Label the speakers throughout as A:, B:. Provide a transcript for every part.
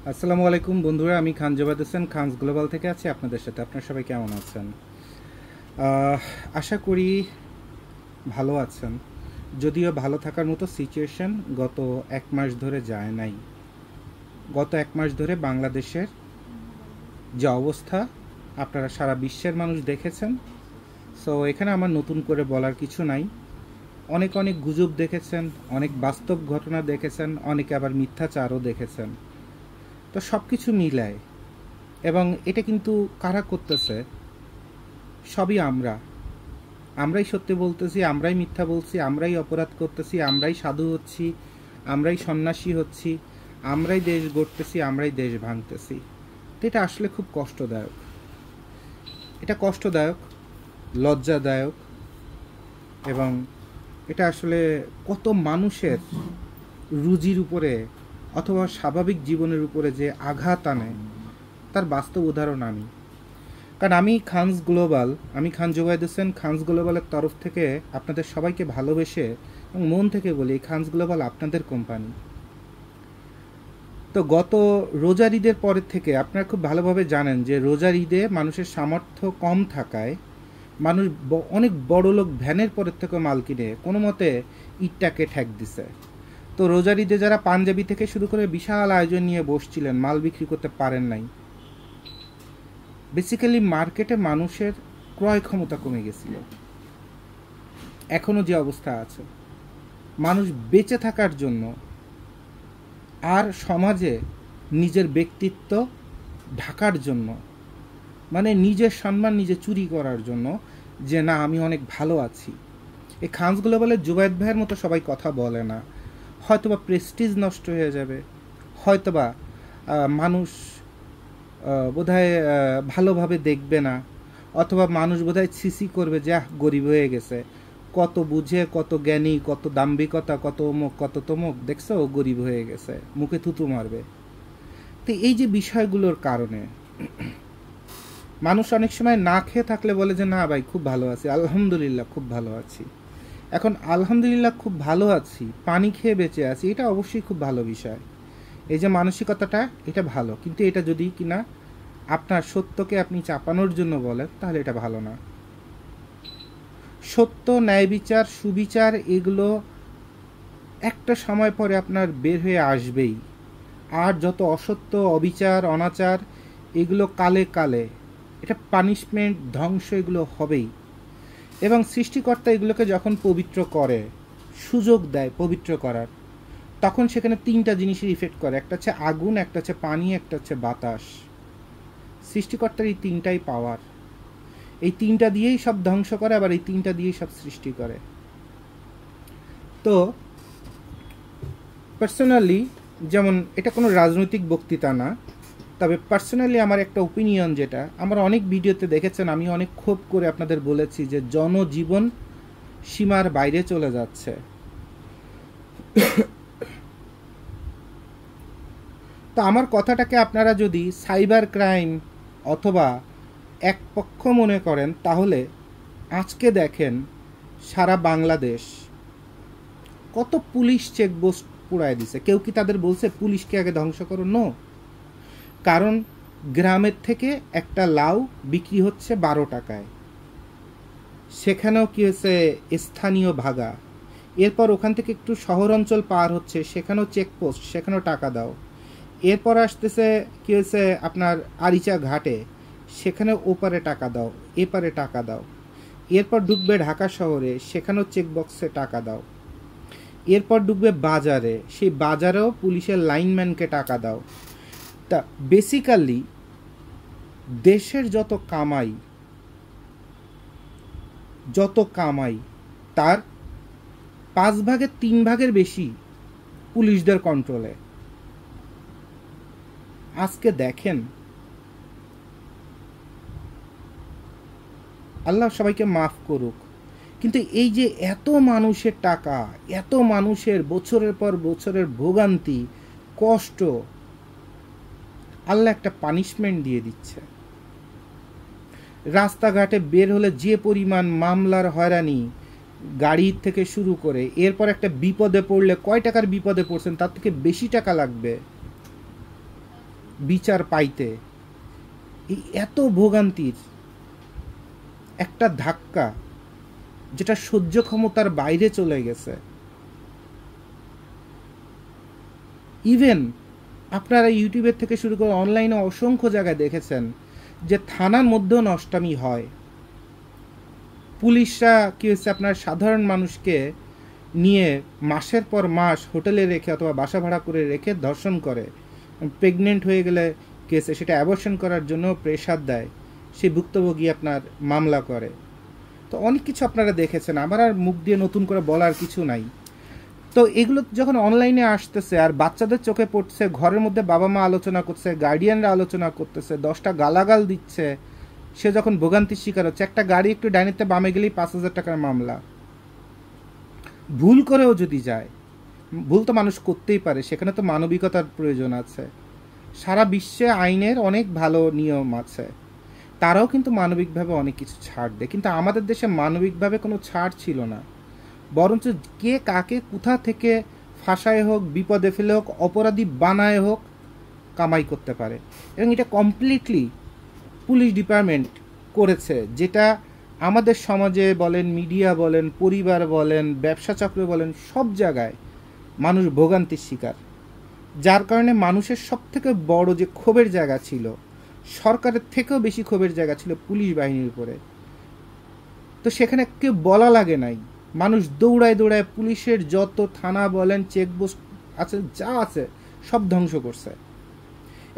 A: আসসালামু আলাইকুম বন্ধুরা, আমি খান জোবাদ হোসেন খানস গ্লোবাল থেকে আছি আপনাদের সাথে। আপনারা সবাই কেমন আছেন? আহ, আশা করি ভালো আছেন। যদিও ভালো থাকার মতো সিচুয়েশন গত 1 মাস ধরে যায় নাই। গত 1 মাস ধরে বাংলাদেশের যে অবস্থা আপনারা সারা বিশ্বের মানুষ দেখেছেন। সো এখানে আমার নতুন করে বলার কিছু নাই। অনেক অনেক গুজব দেখেছেন, অনেক বাস্তব ঘটনা দেখেছেন, অনেকে আবার মিথ্যাচারও দেখেছেন। তো সব কিছু মিলায়, এবং এটা কিন্তু কারা করতেছে? সবই আমরাই সত্যি বলতেছি, আমরাই মিথ্যা বলছি, আমরাই অপরাধ করতেছি, আমরাই সাধু হচ্ছি, আমরাই সন্ন্যাসী হচ্ছি, আমরাই দেশ গড়তেছি, আমরাই দেশ ভাঙতেছি। তো এটা আসলে খুব কষ্টদায়ক। এটা কষ্টদায়ক, লজ্জাদায়ক, এবং এটা আসলে কত মানুষের রুজির উপরে অথবা স্বাভাবিক জীবনের উপরে যে আঘাত আনে তার বাস্তব উদাহরণ আমি। কারণ আমি খান জোবায়েদ হোসেন খানস গ্লোবালের তরফ থেকে আপনাদের সবাইকে ভালোবেসে এবং মন থেকে বলি, খানস গ্লোবাল আপনাদের কোম্পানি। তো গত রোজার ঈদের পরের থেকে আপনারা খুব ভালোভাবে জানেন যে রোজার ঈদে মানুষের সামর্থ্য কম থাকায় মানুষ অনেক বড় লোক ভ্যানের পরের থেকে মাল কিনে কোনো মতে ঈদটাকে ঠেক দিছে। তো রোজার ঈদে যারা পাঞ্জাবি থেকে শুরু করে বিশাল আয়োজন নিয়ে বসছিলেন, মাল বিক্রি করতে পারেন নাই। বেসিক্যালি মার্কেটে মানুষের ক্রয় ক্ষমতা কমে গেছিল। এখনও যে অবস্থা আছে, মানুষ বেঁচে থাকার জন্য আর সমাজে নিজের ব্যক্তিত্ব ঢাকার জন্য, মানে নিজের সম্মান নিজে চুরি করার জন্য, যে না আমি অনেক ভালো আছি। এই খানস গ্লোবালের জুবায়েদ ভাইয়ের মতো সবাই কথা বলে না। হয়তোবা প্রেস্টিজ নষ্ট হয়ে যাবে, হয়তোবা মানুষ বোধহয় ভালোভাবে দেখবে না, অথবা মানুষ বোধহয় ছিছি করবে যে গরিব হয়ে গেছে, কত বুঝে, কত জ্ঞানী, কত দাম্ভিকতা, কত অমুক কত তমুক, দেখছো ও গরিব হয়ে গেছে, মুখে থুতু মারবে। তো এই যে বিষয়গুলোর কারণে মানুষ অনেক সময় না খেয়ে থাকলে বলে যে না ভাই খুব ভালো আছি, আলহামদুলিল্লাহ খুব ভালো আছি। এখন আলহামদুলিল্লাহ খুব ভালো আছি, পানি খেয়ে বেঁচে আছি, এটা অবশ্যই খুব ভালো বিষয়। এই যে মানসিকতাটা, এটা ভালো, কিন্তু এটা যদি কিনা আপনার সত্যকে আপনি চাপানোর জন্য বলেন, তাহলে এটা ভালো না। সত্য, ন্যায় বিচার, সুবিচার, এগুলো একটা সময় পরে আপনার বের হয়ে আসবেই। আর যত অসত্য, অবিচার, অনাচার, এগুলো কালে কালে এটা পানিশমেন্ট, ধ্বংস, এগুলো হবেই। এবং সৃষ্টিকর্তা এগুলোকে যখন পবিত্র করে, সুযোগ দেয় পবিত্র করার, তখন সেখানে 3টা জিনিসের ইফেক্ট করে। একটা হচ্ছে আগুন, একটা হচ্ছে পানি, একটা হচ্ছে বাতাস। সৃষ্টিকর্তার এই 3টাই পাওয়ার। এই 3টা দিয়েই সব ধ্বংস করে, আবার এই 3টা দিয়েই সব সৃষ্টি করে। তো পার্সোনালি, যেমন এটা কোনো রাজনৈতিক বক্তৃতা না, তবে পার্সোনালি আমার একটা ওপিনিয়ন, যেটা আমার অনেক ভিডিওতে দেখেছেন, আমি অনেক ক্ষোভ করে আপনাদের বলেছি যে জনজীবন সীমার বাইরে চলে যাচ্ছে। তো আমার কথাটাকে আপনারা যদি সাইবার ক্রাইম অথবা এক পক্ষ মনে করেন, তাহলে আজকে দেখেন সারা বাংলাদেশ কত পুলিশ চেকপোস্ট পুড়ায় দিছে। কেউ কি তাদের বলছে পুলিশকে আগে ধ্বংস করো? নো। কারণ গ্রামের থেকে একটা লাউ বিক্রি হচ্ছে 12 টাকায়, সেখানেও কি হয়েছে স্থানীয় ভাগা। এরপর ওখান থেকে একটু শহর অঞ্চল পার হচ্ছে, সেখানেও চেকপোস্ট, সেখানেও টাকা দাও। এরপর আসতেছে কি হয়েছে আপনার আরিচা ঘাটে, সেখানে ওপারে টাকা দাও, এপারে টাকা দাও। এরপর ঢুকবে ঢাকা শহরে, সেখানেও চেকবক্সে টাকা দাও। এরপর ঢুকবে বাজারে, সেই বাজারেও পুলিশের লাইনম্যানকে টাকা দাও। তা বেসিক্যালি দেশের যত কামাই তার 5/3 বেশি পুলিশদের কন্ট্রোলে। আজকে দেখেন, আল্লাহ সবাইকে মাফ করুক, কিন্তু এই যে এত মানুষের টাকা, এত মানুষের বছরের পর বছরের ভোগান্তি, কষ্ট, আল্লাহ একটা পানিশমেন্ট দিয়ে দিচ্ছে। রাস্তাঘাটে বের হলে যে পরিমাণ মামলার হয়রানি, গাড়ি থেকে শুরু করে, এরপর একটা বিপদে পড়লে কয় টাকার বিপদে পড়ছেন তার থেকে বেশি টাকা লাগবে। বিচার পাইতে এই এত ভোগান্তির একটা ধাক্কা যেটা সহ্য ক্ষমতার বাইরে চলে গেছে। ইভেন আপনারা ইউটিউবের থেকে শুরু করে অনলাইনে অসংখ্য জায়গায় দেখেছেন যে থানার মধ্যেও নষ্টামি হয়। পুলিশরা কি হচ্ছে, আপনার সাধারণ মানুষকে নিয়ে মাসের পর মাস হোটেলে রেখে অথবা বাসা ভাড়া করে রেখে ধর্ষণ করে, প্রেগনেন্ট হয়ে গেলে কেসে সেটা অ্যাবর্শন করার জন্য প্রেশার দেয়, সেই ভুক্তভোগী আপনার মামলা করে। তো অনেক কিছু আপনারা দেখেছেন, আমার আর মুখ দিয়ে নতুন করে বলার কিছু নাই। তো এগুলো যখন অনলাইনে আসতেছে আর বাচ্চাদের চোখে পড়ছে, ঘরের মধ্যে বাবা মা আলোচনা করছে, গার্ডিয়ানরা আলোচনা করতেছে, 10টা গালাগাল দিচ্ছে, সে যখন ভোগান্তির শিকার হচ্ছে, একটা গাড়ি একটু ডাইনিতে বামে গেলেই 5,000 টাকার মামলা। ভুল করেও যদি যায়, ভুল তো মানুষ করতেই পারে, সেখানে তো মানবিকতার প্রয়োজন আছে। সারা বিশ্বে আইনের অনেক ভালো নিয়ম আছে, তারাও কিন্তু মানবিকভাবে অনেক কিছু ছাড় দেয়, কিন্তু আমাদের দেশে মানবিকভাবে কোনো ছাড় ছিল না, বরঞ্চ কে কাকে কোথা থেকে ফাঁসায় হোক, বিপদে ফেলে হোক, অপরাধী বানায় হোক, কামাই করতে পারে। এবং এটা কমপ্লিটলি পুলিশ ডিপার্টমেন্ট করেছে, যেটা আমাদের সমাজে বলেন, মিডিয়া বলেন, পরিবার বলেন, ব্যবসা চক্র বলেন, সব জায়গায় মানুষ ভোগান্তির শিকার। যার কারণে মানুষের সবথেকে বড় যে ক্ষোভের জায়গা ছিল, সরকারের থেকেও বেশি ক্ষোভের জায়গা ছিল পুলিশ বাহিনীর উপরে। তো সেখানে কেউ বলা লাগে নাই, মানুষ দৌড়ায় দৌড়ায় পুলিশের যত থানা বলেন, চেকপোস্ট আছে, যা আছে সব ধ্বংস করছে।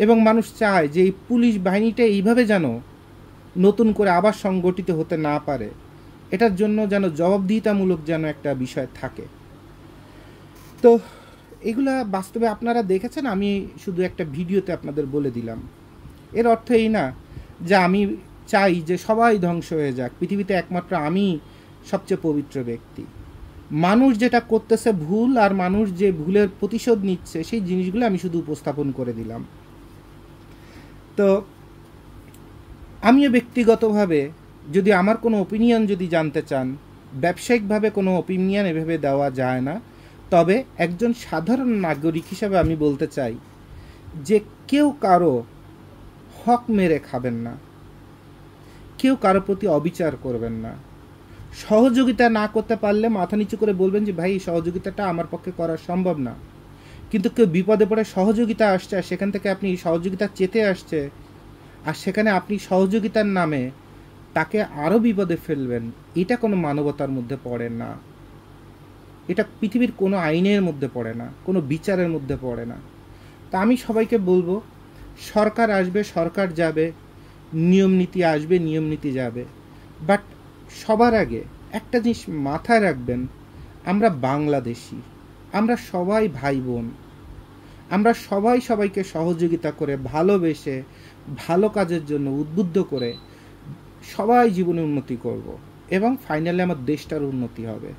A: এবং মানুষ চায় যে এই পুলিশ বাহিনীটা এইভাবে যেন নতুন করে আবার সংগঠিত হতে না পারে, এটার জন্য যেন জবাবদিহিতামূলক যেন একটা বিষয় থাকে। তো এগুলা বাস্তবে আপনারা দেখেছেন, আমি শুধু একটা ভিডিওতে আপনাদের বলে দিলাম। এর অর্থ এই না যে আমি চাই যে সবাই ধ্বংস হয়ে যাক, পৃথিবীতে একমাত্র আমি সবচেয়ে পবিত্র ব্যক্তি। মানুষ যেটা করতেছে ভুল, আর মানুষ যে ভুলের প্রতিশোধ নিচ্ছে, সেই জিনিসগুলো আমি শুধু উপস্থাপন করে দিলাম। তো আমিও ব্যক্তিগতভাবে যদি আমার কোনো ওপিনিয়ন যদি জানতে চান, ব্যবসায়িকভাবে কোনো ওপিনিয়ন এভাবে দেওয়া যায় না। তবে একজন সাধারণ নাগরিক হিসাবে আমি বলতে চাই যে কেউ কারো হক মেরে খাবেন না, কেউ কারো প্রতি অবিচার করবেন না। সহযোগিতা না করতে পারলে মাথা নিচু করে বলবেন যে ভাই, সহযোগিতাটা আমার পক্ষে করা সম্ভব না। কিন্তু কেউ বিপদে পড়ে সহযোগিতা আসছে, আর সেখান থেকে আপনি সহযোগিতা চেতে আসছে, আর সেখানে আপনি সহযোগিতার নামে তাকে আরও বিপদে ফেলবেন, এটা কোনো মানবতার মধ্যে পড়ে না, এটা পৃথিবীর কোনো আইনের মধ্যে পড়ে না, কোনো বিচারের মধ্যে পড়ে না। তা আমি সবাইকে বলবো, সরকার আসবে, সরকার যাবে, নিয়ম নীতি আসবে, নিয়ম নীতি যাবে, বাট সবার আগে একটা জিনিস মাথায় রাখবেন, আমরা বাংলাদেশি, আমরা সবাই ভাই বোন, আমরা সবাই সবাইকে সহযোগিতা করে, ভালোবেসে, ভালো কাজের জন্য উদ্বুদ্ধ করে সবাই জীবনে উন্নতি করব, এবং ফাইনালি আমার দেশটার উন্নতি হবে,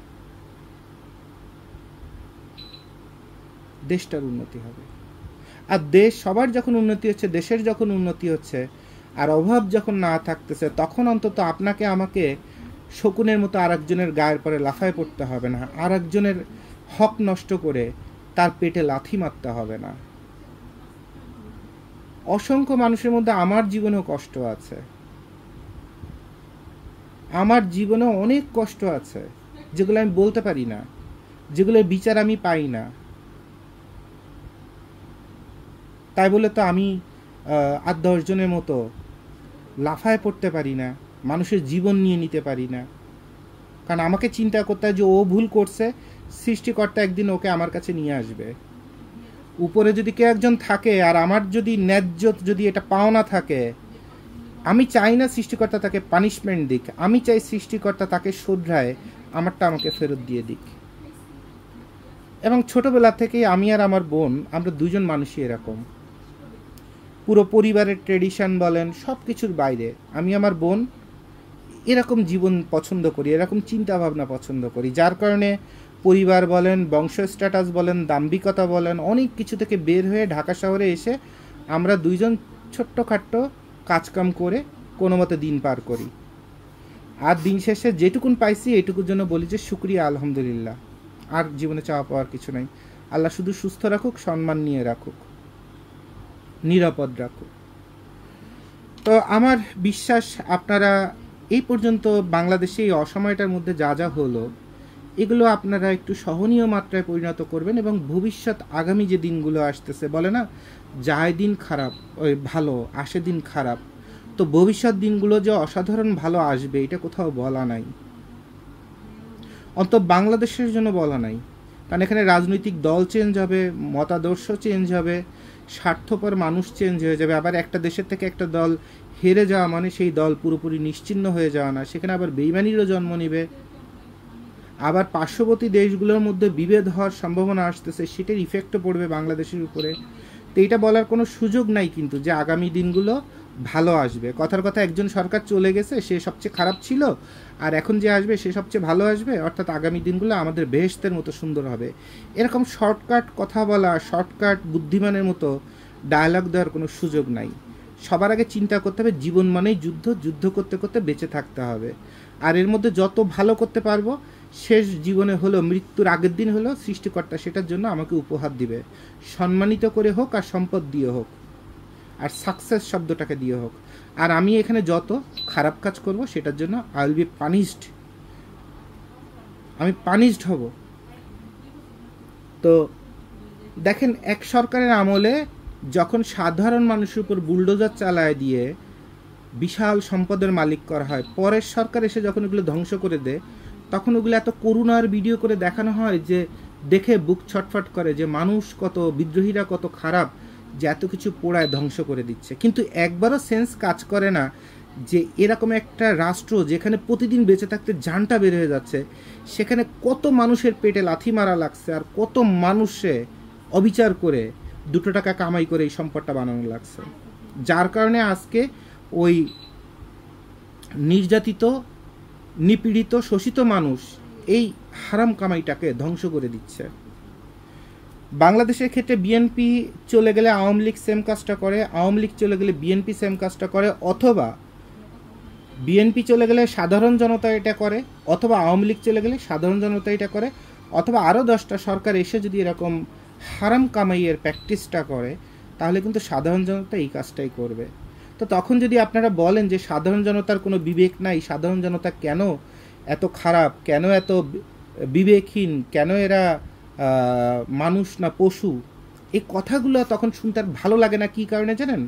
A: দেশটার উন্নতি হবে। আর দেশ সবার যখন উন্নতি হচ্ছে, দেশের যখন উন্নতি হচ্ছে, আর অভাব যখন না থাকতেছে, তখন অন্তত আপনাকে আমাকে শকুনের মতো আর একজনের গায়ের পরে লাফায় পড়তে হবে না, আর একজনের হক নষ্ট করে তার পেটে লাথি মারতে হবে না। অসংখ্য মানুষের মধ্যে আমার জীবনেও কষ্ট আছে, আমার জীবনে অনেক কষ্ট আছে, যেগুলো আমি বলতে পারি না, যেগুলোর বিচার আমি পাই না। তাই বলে তো আমি 8-10 জনের মতো লাফায় পড়তে পারি না, মানুষের জীবন নিয়ে নিতে পারি না। কারণ আমাকে চিন্তা করতে হয় যে ও ভুল করছে, সৃষ্টিকর্তা একদিন ওকে আমার কাছে নিয়ে আসবে। উপরে যদি কেউ একজন থাকে আর আমার যদি ন্যায্য যদি এটা পাওনা থাকে, আমি চাই না সৃষ্টিকর্তা তাকে পানিশমেন্ট দিক, আমি চাই সৃষ্টিকর্তা তাকে শুধরায় আমারটা আমাকে ফেরত দিয়ে দিক। এবং ছোটবেলা থেকেই আমি আর আমার বোন, আমরা দুজন মানুষই এরকম, পুরো পরিবারের ট্রেডিশন বলেন, সব কিছুর বাইরে আমি আমার বোন এরকম জীবন পছন্দ করি, এরকম চিন্তা ভাবনা পছন্দ করি, যার কারণে পরিবার বলেন, বংশ স্ট্যাটাস বলেন, দাম্ভিকতা বলেন, অনেক কিছু থেকে বের হয়ে ঢাকা শহরে এসে আমরা দুইজন ছোট্টখাট্ট কাজকাম করে কোনো মতে দিন পার করি। আর দিন শেষে যেটুকুন পাইছি এইটুকুর জন্য বলি যে শুকরিয়া, আলহামদুলিল্লাহ, আর জীবনে চাওয়া পাওয়ার কিছু নাই। আল্লাহ শুধু সুস্থ রাখুক, সম্মান নিয়ে রাখুক। নিরাপদ রাখুক। তো আমার বিশ্বাস আপনারা এই পর্যন্ত বাংলাদেশে এই অসময়টার মধ্যে যা যা হলো এগুলো আপনারা একটু সহনীয় মাত্রায় পরিণত করবেন, এবং ভবিষ্যৎ আগামী যে দিনগুলো আসতেছে, বলে না যায় দিন খারাপ ওই ভালো আসে দিন খারাপ, তো ভবিষ্যৎ দিনগুলো যে অসাধারণ ভালো আসবে এটা কোথাও বলা নাই, অন্তত বাংলাদেশের জন্য বলা নাই। কারণ এখানে রাজনৈতিক দল চেঞ্জ হবে, মতাদর্শ চেঞ্জ হবে, স্বার্থপর মানুষ চেঞ্জ হয়ে যাবে। আবার একটা দেশের থেকে একটা দল হেরে যাওয়া মানে সেই দল পুরোপুরি নিশ্চিহ্ন হয়ে যাওয়া না, সেখানে আবার বেইমানিরও জন্ম নেবে। আবার পার্শ্ববর্তী দেশগুলোর মধ্যে বিভেদ হওয়ার সম্ভাবনা আসতেছে, সেটার ইফেক্টও পড়বে বাংলাদেশের উপরে। তো এটা বলার কোনো সুযোগ নাই কিন্তু যে আগামী দিনগুলো ভালো আসবে। কথার কথা, একজন সরকার চলে গেছে, সে সবচেয়ে খারাপ ছিল, আর এখন যে আসবে সে সবচেয়ে ভালো আসবে, অর্থাৎ আগামী দিনগুলো আমাদের বেহেশতের মতো সুন্দর হবে। এরকম শর্টকাট কথা বলা, শর্টকাট বুদ্ধিমানের মতো ডায়ালগ দেওয়ার কোনো সুযোগ নাই। সবার আগে চিন্তা করতে হবে জীবন মানেই যুদ্ধ, যুদ্ধ করতে করতে বেঁচে থাকতে হবে। আর এর মধ্যে যত ভালো করতে পারবো, শেষ জীবনে হলো, মৃত্যুর আগের দিন হলো, সৃষ্টিকর্তা সেটার জন্য আমাকে উপহার দিবে, সম্মানিত করে হোক আর সম্পদ দিয়ে হোক আর সাকসেস শব্দটাকে দিয়ে হোক। আর আমি এখানে যত খারাপ কাজ করব সেটার জন্য আই উইল বি পানিশড, আমি পানিশড হব। তো দেখেন, এক সরকারের আমলে যখন সাধারণ মানুষের উপর বুলডোজার চালায় দিয়ে বিশাল সম্পদের মালিক করা হয়, পরের সরকার এসে যখন এগুলো ধ্বংস করে দেয়, তখন ওগুলো এত করুণার ভিডিও করে দেখানো হয় যে দেখে বুক ছটফট করে যে মানুষ কত, বিদ্রোহীরা কত খারাপ যে এত কিছু পোড়ায় ধ্বংস করে দিচ্ছে। কিন্তু একবারও সেন্স কাজ করে না যে এরকম একটা রাষ্ট্র যেখানে প্রতিদিন বেঁচে থাকতে জানটা বের হয়ে যাচ্ছে, সেখানে কত মানুষের পেটে লাথি মারা লাগছে, আর কত মানুষে অবিচার করে 2 টাকা কামাই করে এই সম্পদটা বানানো লাগছে, যার কারণে আজকে ওই নির্যাতিত, নিপীড়িত, শোষিত মানুষ এই হারাম কামাইটাকে ধ্বংস করে দিচ্ছে। বাংলাদেশের ক্ষেত্রে বিএনপি চলে গেলে আওয়ামী লীগ সেম কাজটা করে, আওয়ামী লীগ চলে গেলে বিএনপি সেম কাজটা করে, অথবা বিএনপি চলে গেলে সাধারণ জনতা এটা করে, অথবা আওয়ামী লীগ চলে গেলে সাধারণ জনতা এটা করে, অথবা আরও 10টা সরকার এসে যদি এরকম হারাম কামাইয়ের প্র্যাকটিসটা করে, তাহলে কিন্তু সাধারণ জনতা এই কাজটাই করবে। তো তখন যদি আপনারা বলেন যে সাধারণ জনতার কোনো বিবেক নাই, সাধারণ জনতা কেন এত খারাপ, কেন এত বিবেকহীন, কেন এরা মানুষ না পশু, এই কথাগুলো তখন শুনতে আর ভালো লাগে না। কী কারণে জানেন?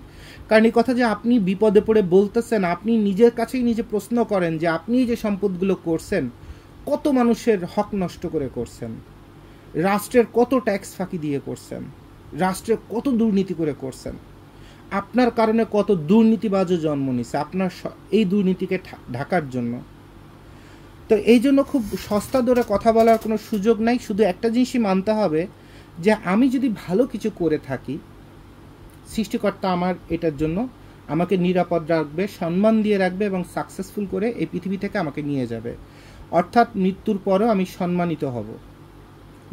A: কারণ এই কথা যে আপনি বিপদে পড়ে বলতেছেন, আপনি নিজের কাছেই নিজে প্রশ্ন করেন যে আপনি যে সম্পদগুলো করছেন, কত মানুষের হক নষ্ট করে করছেন, রাষ্ট্রের কত ট্যাক্স ফাঁকি দিয়ে করছেন, রাষ্ট্রের কত দুর্নীতি করে করছেন, আপনার কারণে কত দুর্নীতিবাজও জন্ম নিছে আপনার এই দুর্নীতিকে ঢাকার জন্য। তো এই জন্য খুব সস্তা দরে কথা বলার কোনো সুযোগ নাই। শুধু একটা জিনিসই মানতে হবে যে আমি যদি ভালো কিছু করে থাকি, সৃষ্টিকর্তা আমার এটার জন্য আমাকে নিরাপদ রাখবে, সম্মান দিয়ে রাখবে, এবং সাকসেসফুল করে এই পৃথিবী থেকে আমাকে নিয়ে যাবে। অর্থাৎ মৃত্যুর পরও আমি সম্মানিত হব,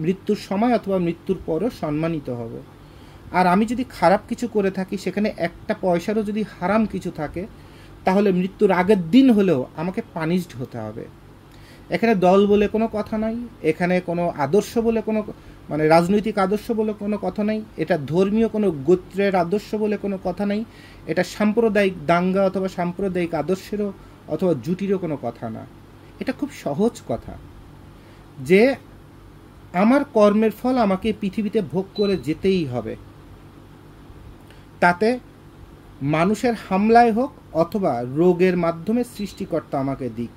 A: মৃত্যুর সময় অথবা মৃত্যুর পরও সম্মানিত হব। আর আমি যদি খারাপ কিছু করে থাকি, সেখানে একটা পয়সারও যদি হারাম কিছু থাকে, তাহলে মৃত্যুর আগের দিন হলেও আমাকে পানিশড হতে হবে। এখানে দল বলে কোনো কথা নাই, এখানে কোনো আদর্শ বলে কোনো, মানে রাজনৈতিক আদর্শ বলে কোনো কথা নাই, এটা ধর্মীয় কোনো গোত্রের আদর্শ বলে কোনো কথা নাই, এটা সাম্প্রদায়িক দাঙ্গা অথবা সাম্প্রদায়িক আদর্শেরও অথবা জুটিরও কোনো কথা না। এটা খুব সহজ কথা যে আমার কর্মের ফল আমাকে পৃথিবীতে ভোগ করে যেতেই হবে, তাতে মানুষের হামলায় হোক অথবা রোগের মাধ্যমে সৃষ্টিকর্তা আমাকে দিক,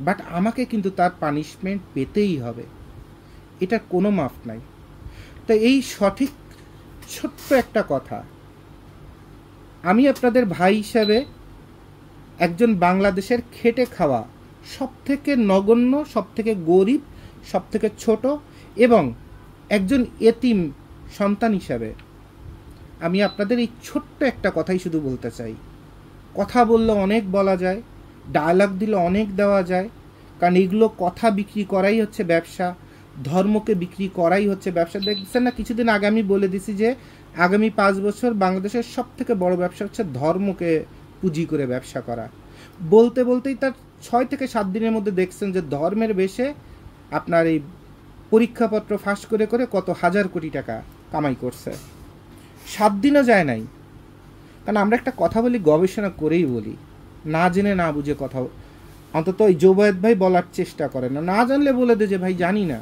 A: বাট আমাকে কিন্তু তার পানিশমেন্ট পেতেই হবে, এটার কোনো মাফ নাই। তো এই সঠিক ছোট্ট একটা কথা আমি আপনাদের ভাই হিসাবে, একজন বাংলাদেশের খেটে খাওয়া সবথেকে নগণ্য, সবথেকে গরিব, সবথেকে ছোট এবং একজন এতিম সন্তান হিসাবে আমি আপনাদের এই ছোট্ট একটা কথাই শুধু বলতে চাই। কথা বললে অনেক বলা যায়, ডায়ালগ দিলে অনেক দেওয়া যায়, কারণ এগুলো কথা বিক্রি করাই হচ্ছে ব্যবসা, ধর্মকে বিক্রি করাই হচ্ছে ব্যবসা। দেখছেন না, কিছুদিন আগে আমি বলে দিছি যে আগামী 5 বছর বাংলাদেশের সবথেকে বড় ব্যবসা হচ্ছে ধর্মকে পুঁজি করে ব্যবসা করা। বলতে বলতেই তার 6 থেকে 7 দিনের মধ্যে দেখছেন যে ধর্মের বেশে আপনার এই পরীক্ষাপত্র ফাঁস করে করে কত হাজার কোটি টাকা কামাই করছে। 7 দিনও যায় নাই। কারণ আমরা একটা কথা বলি গবেষণা করেই বলি, না জেনে না বুঝে কথা। অন্তত ওই জোবায়েদ ভাই বলার চেষ্টা করে না, না জানলে বলে দে যে ভাই জানি না,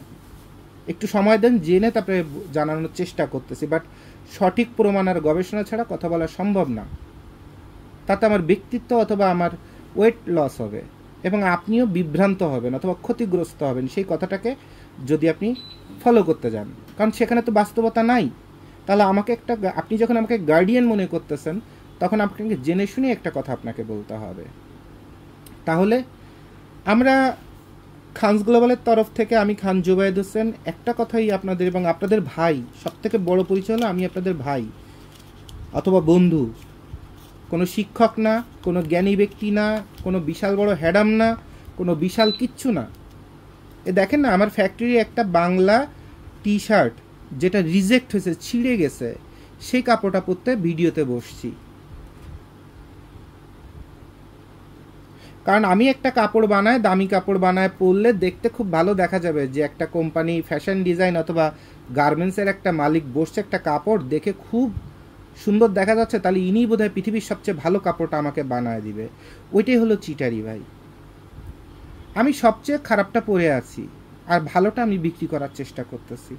A: একটু সময় দেন, জেনে তারপরে জানানোর চেষ্টা করতেছি। বাট সঠিক প্রমাণ আর গবেষণা ছাড়া কথা বলা সম্ভব না। তাতে আমার ব্যক্তিত্ব অথবা আমার ওয়েট লস হবে এবং আপনিও বিভ্রান্ত হবেন অথবা ক্ষতিগ্রস্ত হবেন সেই কথাটাকে যদি আপনি ফলো করতে যান, কারণ সেখানে তো বাস্তবতা নাই। তাহলে আমাকে আপনি যখন আমাকে গার্ডিয়ান মনে করতেছেন, তখন আপনাকে জেনে শুনে একটা কথা আপনাকে বলতে হবে। তাহলে আমরা খানস গ্লোবালের তরফ থেকে, আমি খান জুবায়েদ হোসেন, একটা কথাই আপনাদের এবং আপনাদের ভাই, সবথেকে বড় পরিচয় হলো আমি আপনাদের ভাই অথবা বন্ধু, কোনো শিক্ষক না, কোনো জ্ঞানী ব্যক্তি না, কোনো বিশাল বড় হ্যাডাম না, কোনো বিশাল কিচ্ছু না। এ দেখেন না, আমার ফ্যাক্টরি একটা বাংলা টি শার্ট যেটা রিজেক্ট হয়েছে, ছিঁড়ে গেছে, সেই কাপড়টা পরতে ভিডিওতে বসছি। কারণ আমি একটা কাপড় বানাই, দামি কাপড় বানায়, পরলে দেখতে খুব ভালো দেখা যাবে যে একটা কোম্পানি ফ্যাশন ডিজাইন অথবা গার্মেন্টসের একটা মালিক বসছে, একটা কাপড় দেখে খুব সুন্দর দেখা যাচ্ছে, তাহলে ইনি বোধহয় পৃথিবীর সবচেয়ে ভালো কাপড়টা আমাকে বানায় দিবে। ওইটাই হলো চিটারি ভাই। আমি সবচেয়ে খারাপটা পরে আছি আর ভালোটা আমি বিক্রি করার চেষ্টা করতেছি,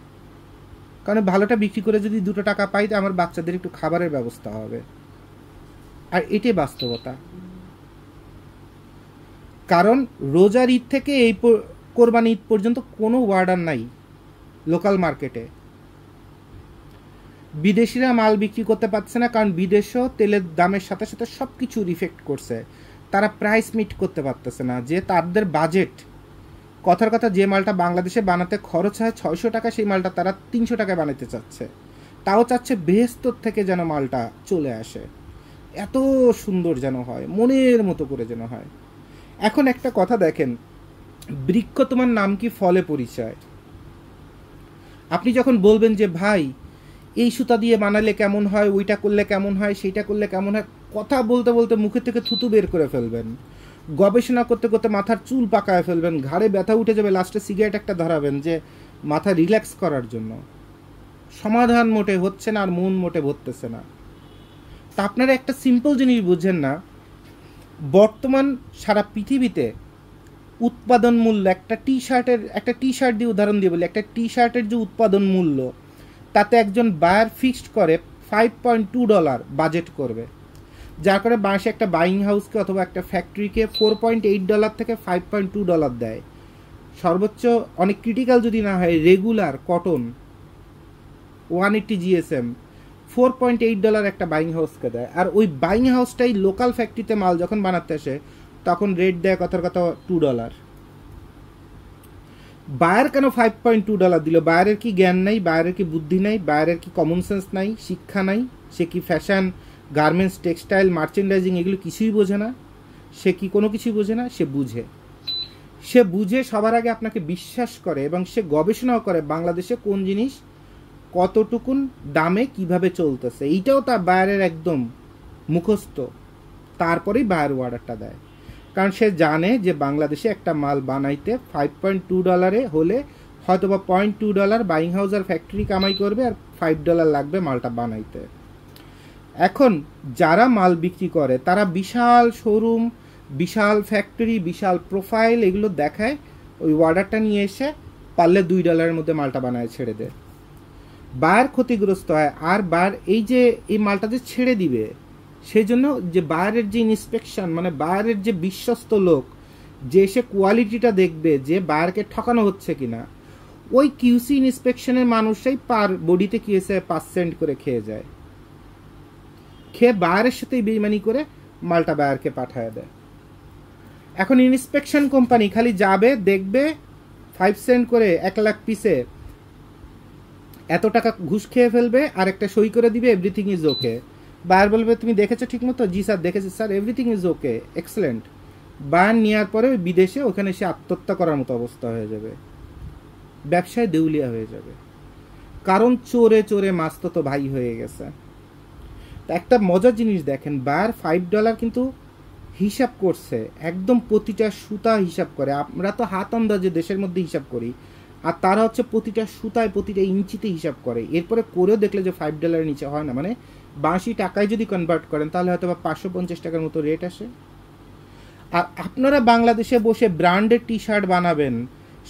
A: কারণ ভালোটা বিক্রি করে যদি 2 টাকা পাই, তো আমার বাচ্চাদের একটু খাবারের ব্যবস্থা হবে। আর এটাই বাস্তবতা। কারণ রোজার ঈদ থেকে এই কোরবানি ঈদ পর্যন্ত কোনো অর্ডার নাই লোকাল মার্কেটে। বিদেশিরা মাল বিক্রি করতে পারছে না, কারণ বিদেশেও তেলের দামের সাথে সাথে সব কিছু রিফেক্ট করছে। তারা প্রাইস মিট করতে পারতেছে না, যে তাদের বাজেট, কথার কথা, যে মালটা বাংলাদেশে বানাতে খরচ হয় 600 টাকা, সেই মালটা তারা 300 টাকায় বানাতে চাচ্ছে। তাও চাচ্ছে বেহেস্তর থেকে যেন মালটা চলে আসে, এত সুন্দর যেন হয়, মনের মতো করে যেন হয়। এখন একটা কথা দেখেন, বৃক্ষ তোমার নাম কি, ফলে পরিচয়। আপনি যখন বলবেন যে ভাই এই সুতা দিয়ে বানালে কেমন হয়, ওইটা করলে কেমন হয়, সেইটা করলে কেমন হয়, কথা বলতে বলতে মুখের থেকে থুতু বের করে ফেলবেন, গবেষণা করতে করতে মাথার চুল পাকায় ফেলবেন, ঘাড়ে ব্যথা উঠে যাবে, লাস্টে সিগারেট একটা ধরাবেন যে মাথা রিল্যাক্স করার জন্য। সমাধান মোটে হচ্ছে না আর মন মোটে ভরতেছে না। তা আপনারা একটা সিম্পল জিনিস বুঝছেন না, বর্তমান সারা পৃথিবীতে উৎপাদন মূল্য একটা টি শার্ট দিয়ে উদাহরণ দিয়ে বলি, একটা টি শার্টের যে উৎপাদন মূল্য, তাতে একজন বায়ার ফিক্সড করে $5.2 বাজেট করবে, যার করে বাংলাদেশে একটা বাইং হাউসকে অথবা একটা ফ্যাক্টরিকে $4.8 থেকে $5.2 দেয়। সর্বোচ্চ অনেক ক্রিটিক্যাল যদি না হয়, রেগুলার কটন 180 GSM $4.8 একটা বাইং হাউসকে দেয়। আর ওই বাইং হাউসটাই লোকাল ফ্যাক্টরিতে মাল যখন বানাতে আসে, তখন রেট দেয় কথার কথা $2। বায়ার কেন $5.2 দিল? বায়ারের কি জ্ঞান নাই? বায়ারের কি বুদ্ধি নাই? বায়ারের কি কমন সেন্স নাই? শিক্ষা নাই? সে কি ফ্যাশন, গার্মেন্টস, টেক্সটাইল, মার্চেন্ডাইজিং এগুলো কিছুই বোঝে না? সে কি কোনো কিছুই বোঝে না? সে বুঝে সবার আগে আপনাকে বিশ্বাস করে এবং সে গবেষণাও করে বাংলাদেশে কোন জিনিস কতটুকুন দামে কিভাবে চলতেছে, এইটাও তার বায়ারের একদম মুখস্থ। তারপরেই বায়ার অর্ডারটা দেয়, কারণ সে জানে যে বাংলাদেশে একটা মাল বানাইতে $5.2 হলে হয়তো বা $0.2 বাইং হাউস আর ফ্যাক্টরি কামাই করবে, আর $5 লাগবে মালটা বানাইতে। এখন যারা মাল বিক্রি করে তারা বিশাল শোরুম, বিশাল ফ্যাক্টরি, বিশাল প্রোফাইল এগুলো দেখায়, ওই অর্ডারটা নিয়ে এসে পারলে $2 মধ্যে মালটা বানায় ছেড়ে দেয়। বায়ার ক্ষতিগ্রস্ত হয়। আর বায়ার এই মালটা যে ছেড়ে দিবে, সেই জন্য যে বায়ারের যে ইন্সপেকশন, মানে বায়ারের যে বিশ্বস্ত লোক যে এসে কোয়ালিটিটা দেখবে যে বায়ারকে ঠকানো হচ্ছে কিনা, ওই কিউসি ইন্সপেকশনের মানুষরাই পার বডিতে কি হয়েছে 5 সেন্ট করে খেয়ে যায়, খেয়ে বায়ারের সাথেই বেইমানি করে মালটা বায়ারকে পাঠায় দেয়। এখন ইন্সপেকশন কোম্পানি খালি যাবে, দেখবে 5 সেন্ট করে 1 লাখ পিসে এত টাকা ঘুষ খেয়ে ফেলবে, আর একটা সই করে দিবে, এভরিথিং ইজ ওকে। বায়ার বলবে তুমি দেখেছো ঠিক মতো? জি স্যার দেখেছি sir, everything is okay, excellent. Buyer নেওয়ার পরে বিদেশে ওখানে সে আত্মহত্যা করার মতো অবস্থা হয়ে যাবে, ব্যবসায় দেউলিয়া হয়ে যাবে, কারণ চোরে চোরে মাস্ত তো ভাই হয়ে গেছে। একটা মজার জিনিস দেখেন, বায়ার $5 কিন্তু হিসাব করছে, একদম প্রতিটা সুতা হিসাব করে। আমরা তো হাত আন্দাজে দেশের মধ্যে হিসাব করি, আর তারা হচ্ছে প্রতিটা সুতায় প্রতিটা ইঞ্চিতে হিসাব করে, এরপরে করেও দেখলে যে $5 নিচে হয় না, মানে 82 টাকায় যদি কনভার্ট করেন তাহলে হয়তো বা 550 টাকার মতো রেট আসে। আর আপনারা বাংলাদেশে বসে ব্র্যান্ডের টি শার্ট বানাবেন,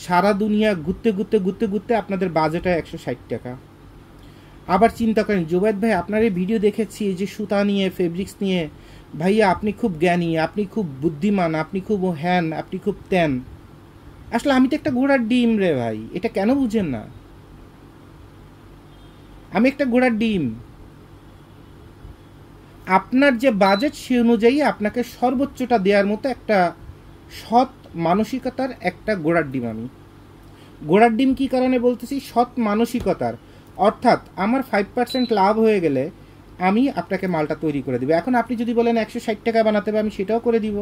A: সারা দুনিয়া ঘুরতে ঘুরতে ঘুরতে ঘুরতে আপনাদের বাজেট হয় 160 টাকা। আবার চিন্তা করেন জুবায়েদ ভাই, আপনার এই ভিডিও দেখেছি এই যে সুতা নিয়ে, ফেব্রিক্স নিয়ে, ভাইয়া আপনি খুব জ্ঞানী, আপনি খুব বুদ্ধিমান, আপনি খুব হ্যান, আপনি খুব ত্যান। আসলে আমি তো একটা ঘোড়ার ডিম রে ভাই, এটা কেন বুঝেন না? আমি একটা ঘোড়ার ডিম। আপনার যে বাজেট সে অনুযায়ী আপনাকে সর্বোচ্চটা দেওয়ার মতো একটা সৎ মানসিকতার একটা ঘোড়ার ডিম আমি। ঘোড়ার ডিম কী কারণে বলতেছি? সৎ মানসিকতার, অর্থাৎ আমার 5% লাভ হয়ে গেলে আমি আপনাকে মালটা তৈরি করে দিব। এখন আপনি যদি বলেন 160 টাকা বানাতে হবে, আমি সেটাও করে দিব।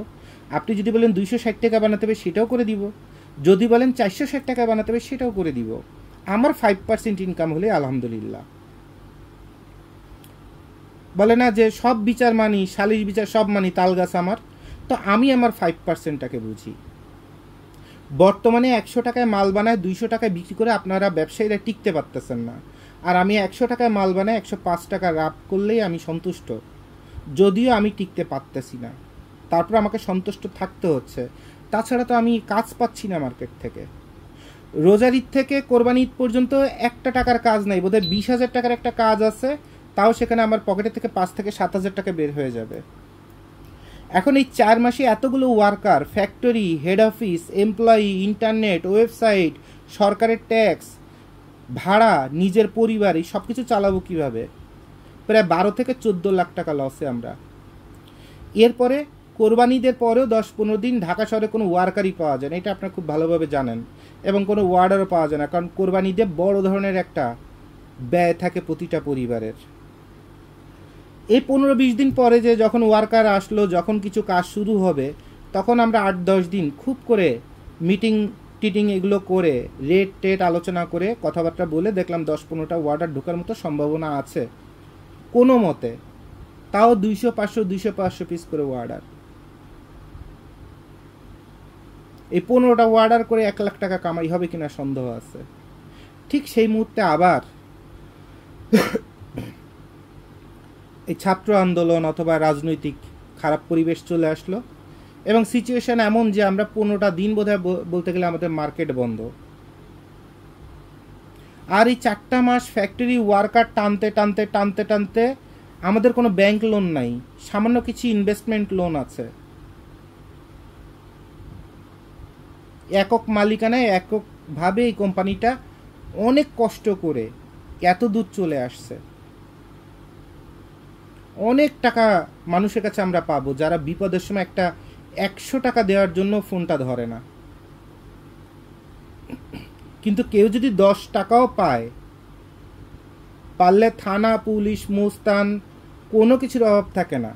A: আপনি যদি বলেন 260 টাকা বানাতে হবে, সেটাও করে দিব। যদি বলেন 460 টাকা বানাতে হবে, সেটাও করে দিব। আমার 5% ইনকাম হলে আলহামদুলিল্লাহ। বলে না যে সব বিচার মানি, সালিশ বিচার সব মানি, তাল গাছ আমার। তো আমি আমার 5%টাকে বুঝি। বর্তমানে 100 টাকায় মাল বানায় 200 টাকায় বিক্রি করে আপনারা ব্যবসায়ীরা টিকতে পারতেছেন না। আর আমি 100 টাকায় মাল বানায় 105 টাকা লাভ করলেই আমি সন্তুষ্ট, যদিও আমি টিকতে পারতেছি না, তারপর আমাকে সন্তুষ্ট থাকতে হচ্ছে। তাছাড়া তো আমি কাজ পাচ্ছি না মার্কেট থেকে। রোজার ঈদ থেকে কোরবানি ঈদ পর্যন্ত একটা টাকার কাজ নাই, বোধহয় 20,000 টাকার একটা কাজ আছে, তাও সেখানে আমার পকেটে থেকে 5 থেকে 7,000 টাকা বের হয়ে যাবে। এখন এই 4 মাসে এতগুলো worker, factory, head office, employee, internet, website, সরকারের ট্যাক্স, ভাড়া, নিজের পরিবার, এই সব কিছু চালাবো কীভাবে? প্রায় 12 থেকে 14 লাখ টাকা লসে আমরা। এরপরে কোরবানিদের পরেও 10-15 দিন ঢাকা শহরে কোনো ওয়ার্কারই পাওয়া যায় না, এটা আপনারা খুব ভালোভাবে জানেন, এবং কোনো ওয়ার্ডারও পাওয়া যায় না, কারণ কোরবানিতে বড় ধরনের একটা ব্যয় থাকে প্রতিটা পরিবারের। এই 15-20 দিন পরে যে যখন ওয়ার্কার আসলো, যখন কিছু কাজ শুরু হবে, তখন আমরা 8-10 দিন খুব করে মিটিং টিটিং এগুলো করে, রেট টেট আলোচনা করে, কথাবার্তা বলে দেখলাম 10-15টা ওয়ার্ডার ঢোকার মতো সম্ভাবনা আছে কোনো মতে, তাও 200-500 পিস করে ওয়ার্ডার। এই 15টা ওয়ার্ডার করে 1 লাখ টাকা কামাই হবে কিনা সন্দেহ আছে। ঠিক সেই মুহূর্তে আবার এই ছাত্র আন্দোলন অথবা রাজনৈতিক খারাপ পরিবেশ চলে আসলো, এবং সিচুয়েশন এমন যে আমরা 15টা দিন বোধহয় বলতে গেলে আমাদের মার্কেট বন্ধ। আর এই 4টা মাস ফ্যাক্টরি ওয়ার্কার টানতে টানতে টানতে টানতে আমাদের কোনো ব্যাংক লোন নাই, সামান্য কিছু ইনভেস্টমেন্ট লোন আছে। একক মালিকানায় এককভাবে এই কোম্পানিটা অনেক কষ্ট করে এত দূর চলে আসছে। অনেক টাকা মানুষের কাছে আমরা পাবো যারা বিপদের সময় একটা 100 টাকা দেওয়ার জন্য ফোনটা ধরে না, কিন্তু কেউ যদি 10 টাকাও পায়, পারলে থানা, পুলিশ, মুস্তান কোনো কিছুর অভাব থাকে না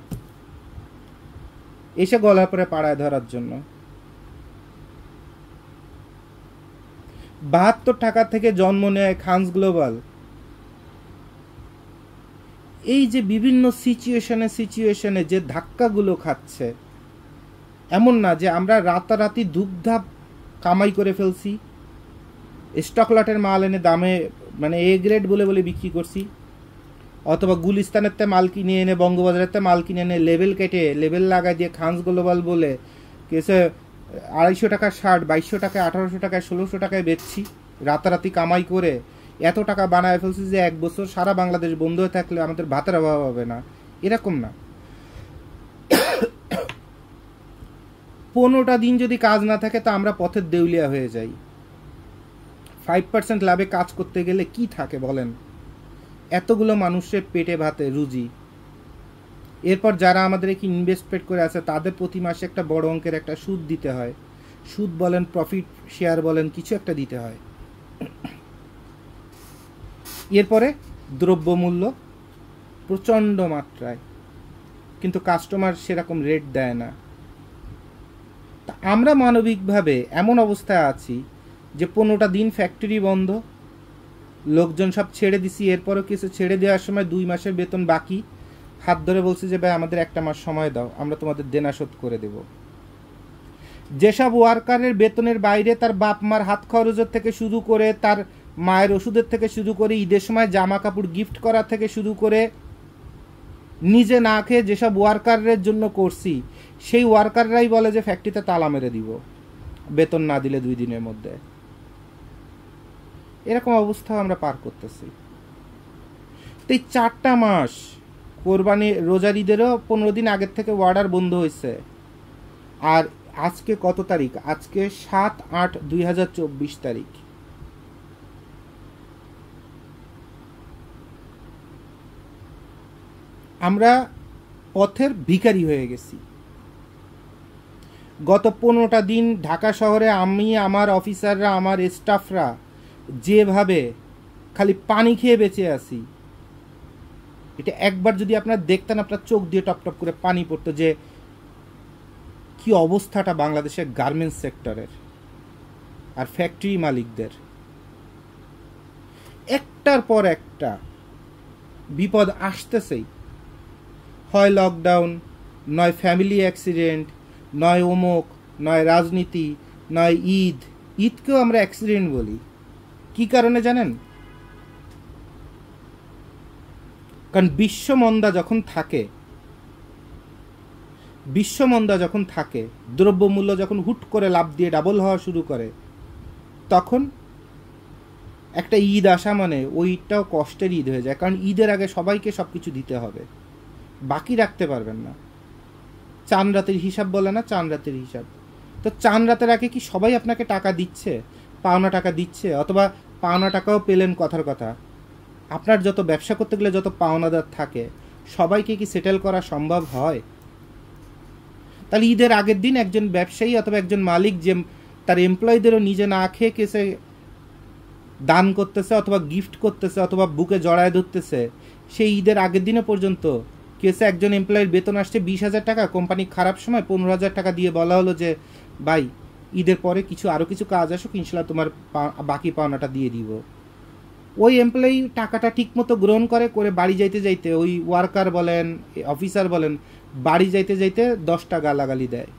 A: এসে গলার পরে পাড়ায় ধরার জন্য। 72 টাকা থেকে জন্ম নেয় খানস গ্লোবাল। এই যে বিভিন্ন সিচুয়েশনে যে ধাক্কাগুলো খাচ্ছে, এমন না যে আমরা রাতারাতি ধূপধাপ কামাই করে ফেলছি, স্টক লটের মাল এনে দামে মানে এ গ্রেড বলে বলে বিক্রি করছি, অথবা গুলিস্তানের তে মাল কিনে এনে বঙ্গবাজারের তে মাল কিনে এনে লেবেল কেটে লেবেল লাগাই দিয়ে খানস গ্লোবাল বলে কেসে 250 টাকার শার্ট 2200 টাকায়, 1800 টাকায়, 1600 টাকায় বেচছি, রাতারাতি কামাই করে এত টাকা বানায় ফেলছি যে 1 বছর সারা বাংলাদেশ বন্ধ হয়ে থাকলে আমাদের ভাতের অভাব হবে না। এরকম না। 15টা দিন যদি কাজ না থাকে তা আমরা পথের দেউলিয়া হয়ে যাই। 5% লাভে কাজ করতে গেলে কি থাকে বলেন? এতগুলো মানুষের পেটে ভাতে রুজি। এরপর যারা আমাদের কি ইনভেস্টমেন্ট করে আছে তাদের প্রতি মাসে একটা বড় অঙ্কের একটা সুদ দিতে হয়, সুদ বলেন, প্রফিট শেয়ার বলেন, কিছু একটা দিতে হয়। এরপরে দ্রব্যমূল্য প্রচণ্ড মাত্রায়, কিন্তু কাস্টমার সেরকম রেট দেয় না। তা আমরা মানবিকভাবে এমন অবস্থায় আছি যে 15টা দিন ফ্যাক্টরি বন্ধ, লোকজন সব ছেড়ে দিছি, এরপরও কিছু ছেড়ে দেওয়ার সময় 2 মাসের বেতন বাকি, হাত ধরে বলছে যে ভাই আমাদের 1 মাস সময় দাও, আমরা তোমাদের দেনা শোধ করে দেব। যেসব ওয়ার্কারের বেতনের বাইরে তার বাপ মার হাত খরচের থেকে শুরু করে, তার মায়ের ওষুধের থেকে শুরু করে, ঈদের সময় জামা কাপড় গিফট করা থেকে শুরু করে, নিজে না খেয়ে যেসব ওয়ার্কারের জন্য করছি, সেই ওয়ার্কাররাই বলে যে ফ্যাক্টরিতে তালা মেরে দিব বেতন না দিলে 2 দিনের মধ্যে। এরকম অবস্থা আমরা পার করতেছি। তো এই 4টা মাস কোরবানি রোজার ঈদেরও 15 দিন আগের থেকে অর্ডার বন্ধ হয়েছে। আর আজকে কত তারিখ? আজকে 7/8/2024 তারিখ। আমরা পথের ভিখারি হয়ে গেছি। গত 15টা দিন ঢাকা শহরে আমি, আমার অফিসাররা, আমার স্টাফরা যেভাবে খালি পানি খেয়ে বেঁচে আছি, এটা একবার যদি আপনারা দেখতেন, আপনার চোখ দিয়ে টপ টপ করে পানি পড়তো যে কি অবস্থাটা বাংলাদেশের গার্মেন্টস সেক্টরের আর ফ্যাক্টরি মালিকদের। একটার পর একটা বিপদ আসতেছেই, হয় লকডাউন, নয় ফ্যামিলি অ্যাক্সিডেন্ট, নয় অমুক, নয় রাজনীতি, নয় ঈদ। ঈদকেও আমরা অ্যাক্সিডেন্ট বলি। কি কারণে জানেন? কারণ বিশ্বমন্দা যখন থাকে, দ্রব্যমূল্য যখন হুট করে লাফ দিয়ে ডাবল হওয়া শুরু করে, তখন একটা ঈদ আসা মানে ওই ঈদটাও কষ্টের ঈদ হয়ে যায়। কারণ ঈদের আগে সবাইকে সব কিছু দিতে হবে, বাকি রাখতে পারবেন না। চান রাতের হিসাব বলে না, চান রাতের হিসাব। তো চান রাতের আগে কি সবাই আপনাকে টাকা দিচ্ছে, পাওনা টাকা দিচ্ছে? অথবা পাওনা টাকাও পেলেন, কথার কথা, আপনার যত ব্যবসা করতে গেলে যত পাওনাদার থাকে, সবাইকে কি সেটেল করা সম্ভব হয়? তাহলে ঈদের আগের দিন একজন ব্যবসায়ী অথবা একজন মালিক যে তার এমপ্লয়ীদেরও নিজে না খেয়ে কেসে দান করতেছে অথবা গিফট করতেছে অথবা বুকে জড়ায় ধরতেছে, সেই ঈদের আগের দিনও পর্যন্ত কেসে একজন এমপ্লয়ির বেতন আসছে 20,000 টাকা, কোম্পানি খারাপ সময় 15,000 টাকা দিয়ে বলা হলো যে ভাই ঈদের পরে আরও কিছু কাজ আসুক, ইনশাল্লাহ তোমার বাকি পাওনাটা দিয়ে দিব। ওই এমপ্লয়ি টাকাটা ঠিকমতো গ্রহণ করে বাড়ি যাইতে যাইতে, ওই ওয়ার্কার বলেন, অফিসার বলেন, বাড়ি যাইতে যাইতে 10টা গালাগালি দেয়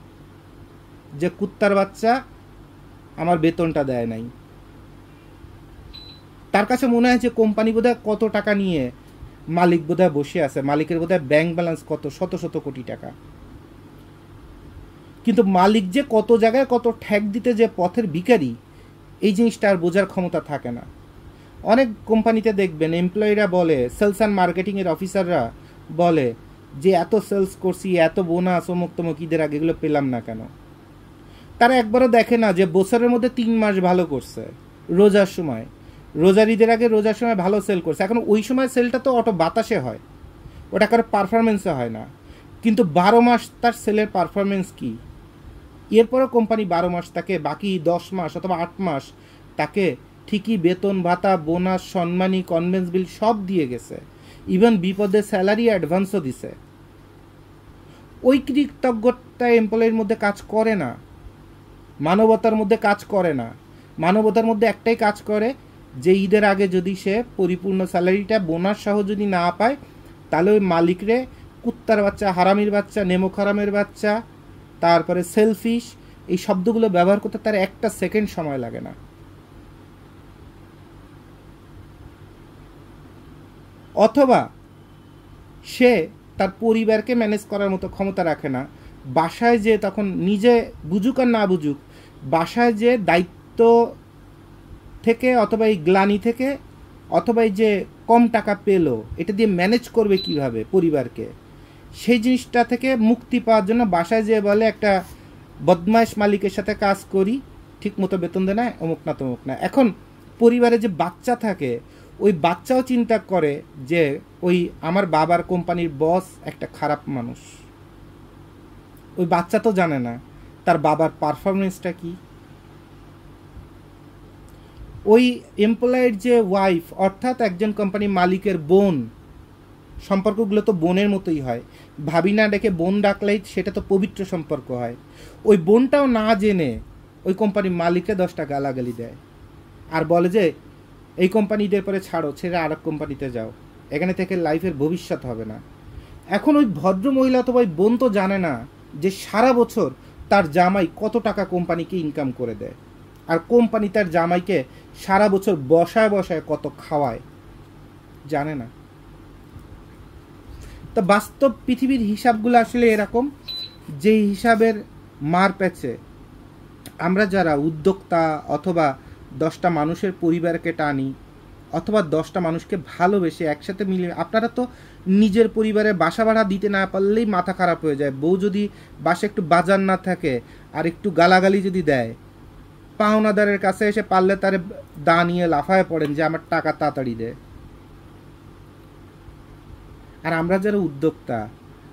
A: যে কুত্তার বাচ্চা আমার বেতনটা দেয় নাই। তার কাছে মনে হয় যে কোম্পানি বোধহয় কত টাকা নিয়ে মালিক বোধহয় বসে আছে, মালিকের বোধহয় ব্যাংক ব্যালেন্স কত শত শত কোটি টাকা। কিন্তু মালিক যে কত জায়গায় কত ঠ্যাক দিতে যে পথের ভিখারি, এই জিনিসটা আর বোঝার ক্ষমতা থাকে না। অনেক কোম্পানিতে দেখবেন এমপ্লয়িরা বলে, সেলস অ্যান্ড মার্কেটিংয়ের অফিসাররা বলে যে এত সেলস করছি, এত বোনাস, অমুক তমুক, ঈদের আগে এগুলো পেলাম না কেন? তারা একবারও দেখে না যে বছরের মধ্যে 3 মাস ভালো করছে, রোজার সময়, রোজার ঈদের আগে রোজার সময় ভালো সেল করছে। এখন ওই সময় সেলটা তো অটো বাতাসে হয়, ওটা কারো পারফরমেন্সে হয় না। কিন্তু 12 মাস তার সেলের পারফরমেন্স কি? এরপরও কোম্পানি 12 মাস তাকে, বাকি 10 মাস অথবা 8 মাস তাকে ঠিকই বেতন ভাতা, বোনাস, সম্মানী, কনভেন্স বিল সব দিয়ে গেছে, ইভেন বিপদে স্যালারি অ্যাডভান্সও দিছে। ওই কৃতজ্ঞতা এমপ্লয়ির মধ্যে কাজ করে না, মানবতার মধ্যে কাজ করে না। মানবতার মধ্যে একটাই কাজ করে যে ঈদের আগে যদি সে পরিপূর্ণ স্যালারিটা বোনাস সহ যদি না পায়, তাহলে ওই মালিকরে কুত্তার বাচ্চা, হারামির বাচ্চা, নেমক হারামের বাচ্চা, তারপরে সেলফিশ, এই শব্দগুলো ব্যবহার করতে তার একটা সেকেন্ড সময় লাগে না। অথবা সে তার পরিবারকে ম্যানেজ করার মতো ক্ষমতা রাখে না, বাসায় যে তখন নিজে বুঝুক আর না বুঝুক, বাসায় যে দায়িত্ব থেকে অথবা এই গ্লানি থেকে অথবা এই যে কম টাকা পেলো, এটা দিয়ে ম্যানেজ করবে কিভাবে পরিবারকে, সেই জিনিসটা থেকে মুক্তি পাওয়ার জন্য বাসায় যে বলে একটা বদমাইশ মালিকের সাথে কাজ করি, ঠিক মতো বেতন দেয় না, অমুক না তমুক না। এখন পরিবারে যে বাচ্চা থাকে, ওই বাচ্চাও চিন্তা করে যে ওই আমার বাবার কোম্পানির বস একটা খারাপ মানুষ। ওই বাচ্চা তো জানে না তার বাবার পারফরমেন্সটা কি। ওই এমপ্লয়ের যে ওয়াইফ, অর্থাৎ একজন কোম্পানির মালিকের বোন, সম্পর্কগুলো তো বোনের মতোই হয়। ভাবি না ডেকে বোন ডাকলেই সেটা তো পবিত্র সম্পর্ক হয়। ওই বোনটাও না জেনে ওই কোম্পানির মালিককে 10টা গালাগালি দেয় আর বলে যে এই কোম্পানিদের পরে ছাড়ো, ছেড়ে আর এক কোম্পানিতে যাও, এখানে থেকে লাইফের ভবিষ্যৎ হবে না। এখন ওই ভদ্র মহিলা তো ওই বোন তো জানে না যে সারা বছর তার জামাই কত টাকা কোম্পানিকে ইনকাম করে দেয়, আর কোম্পানি তার জামাইকে সারা বছর বসায় বসায় কত খাওয়ায়, জানে না। তো বাস্তব পৃথিবীর হিসাবগুলো আসলে এরকম, যে হিসাবের মার প্যাচে আমরা যারা উদ্যোক্তা অথবা 10টা মানুষের পরিবারকে টানি, অথবা 10টা মানুষকে ভালোবেসে একসাথে মিলে, আপনারা তো নিজের পরিবারে বাসা ভাড়া দিতে না পারলেই মাথা খারাপ হয়ে যায়। বউ যদি বাসে একটু বাজার না থাকে আর একটু গালাগালি যদি দেয়, পাওনাদারের কাছে এসে পারলে তার দা নিয়ে লাফায় পড়েন যে আমার টাকা তাড়াতাড়ি দে। আর আমরা যারা উদ্যোক্তা,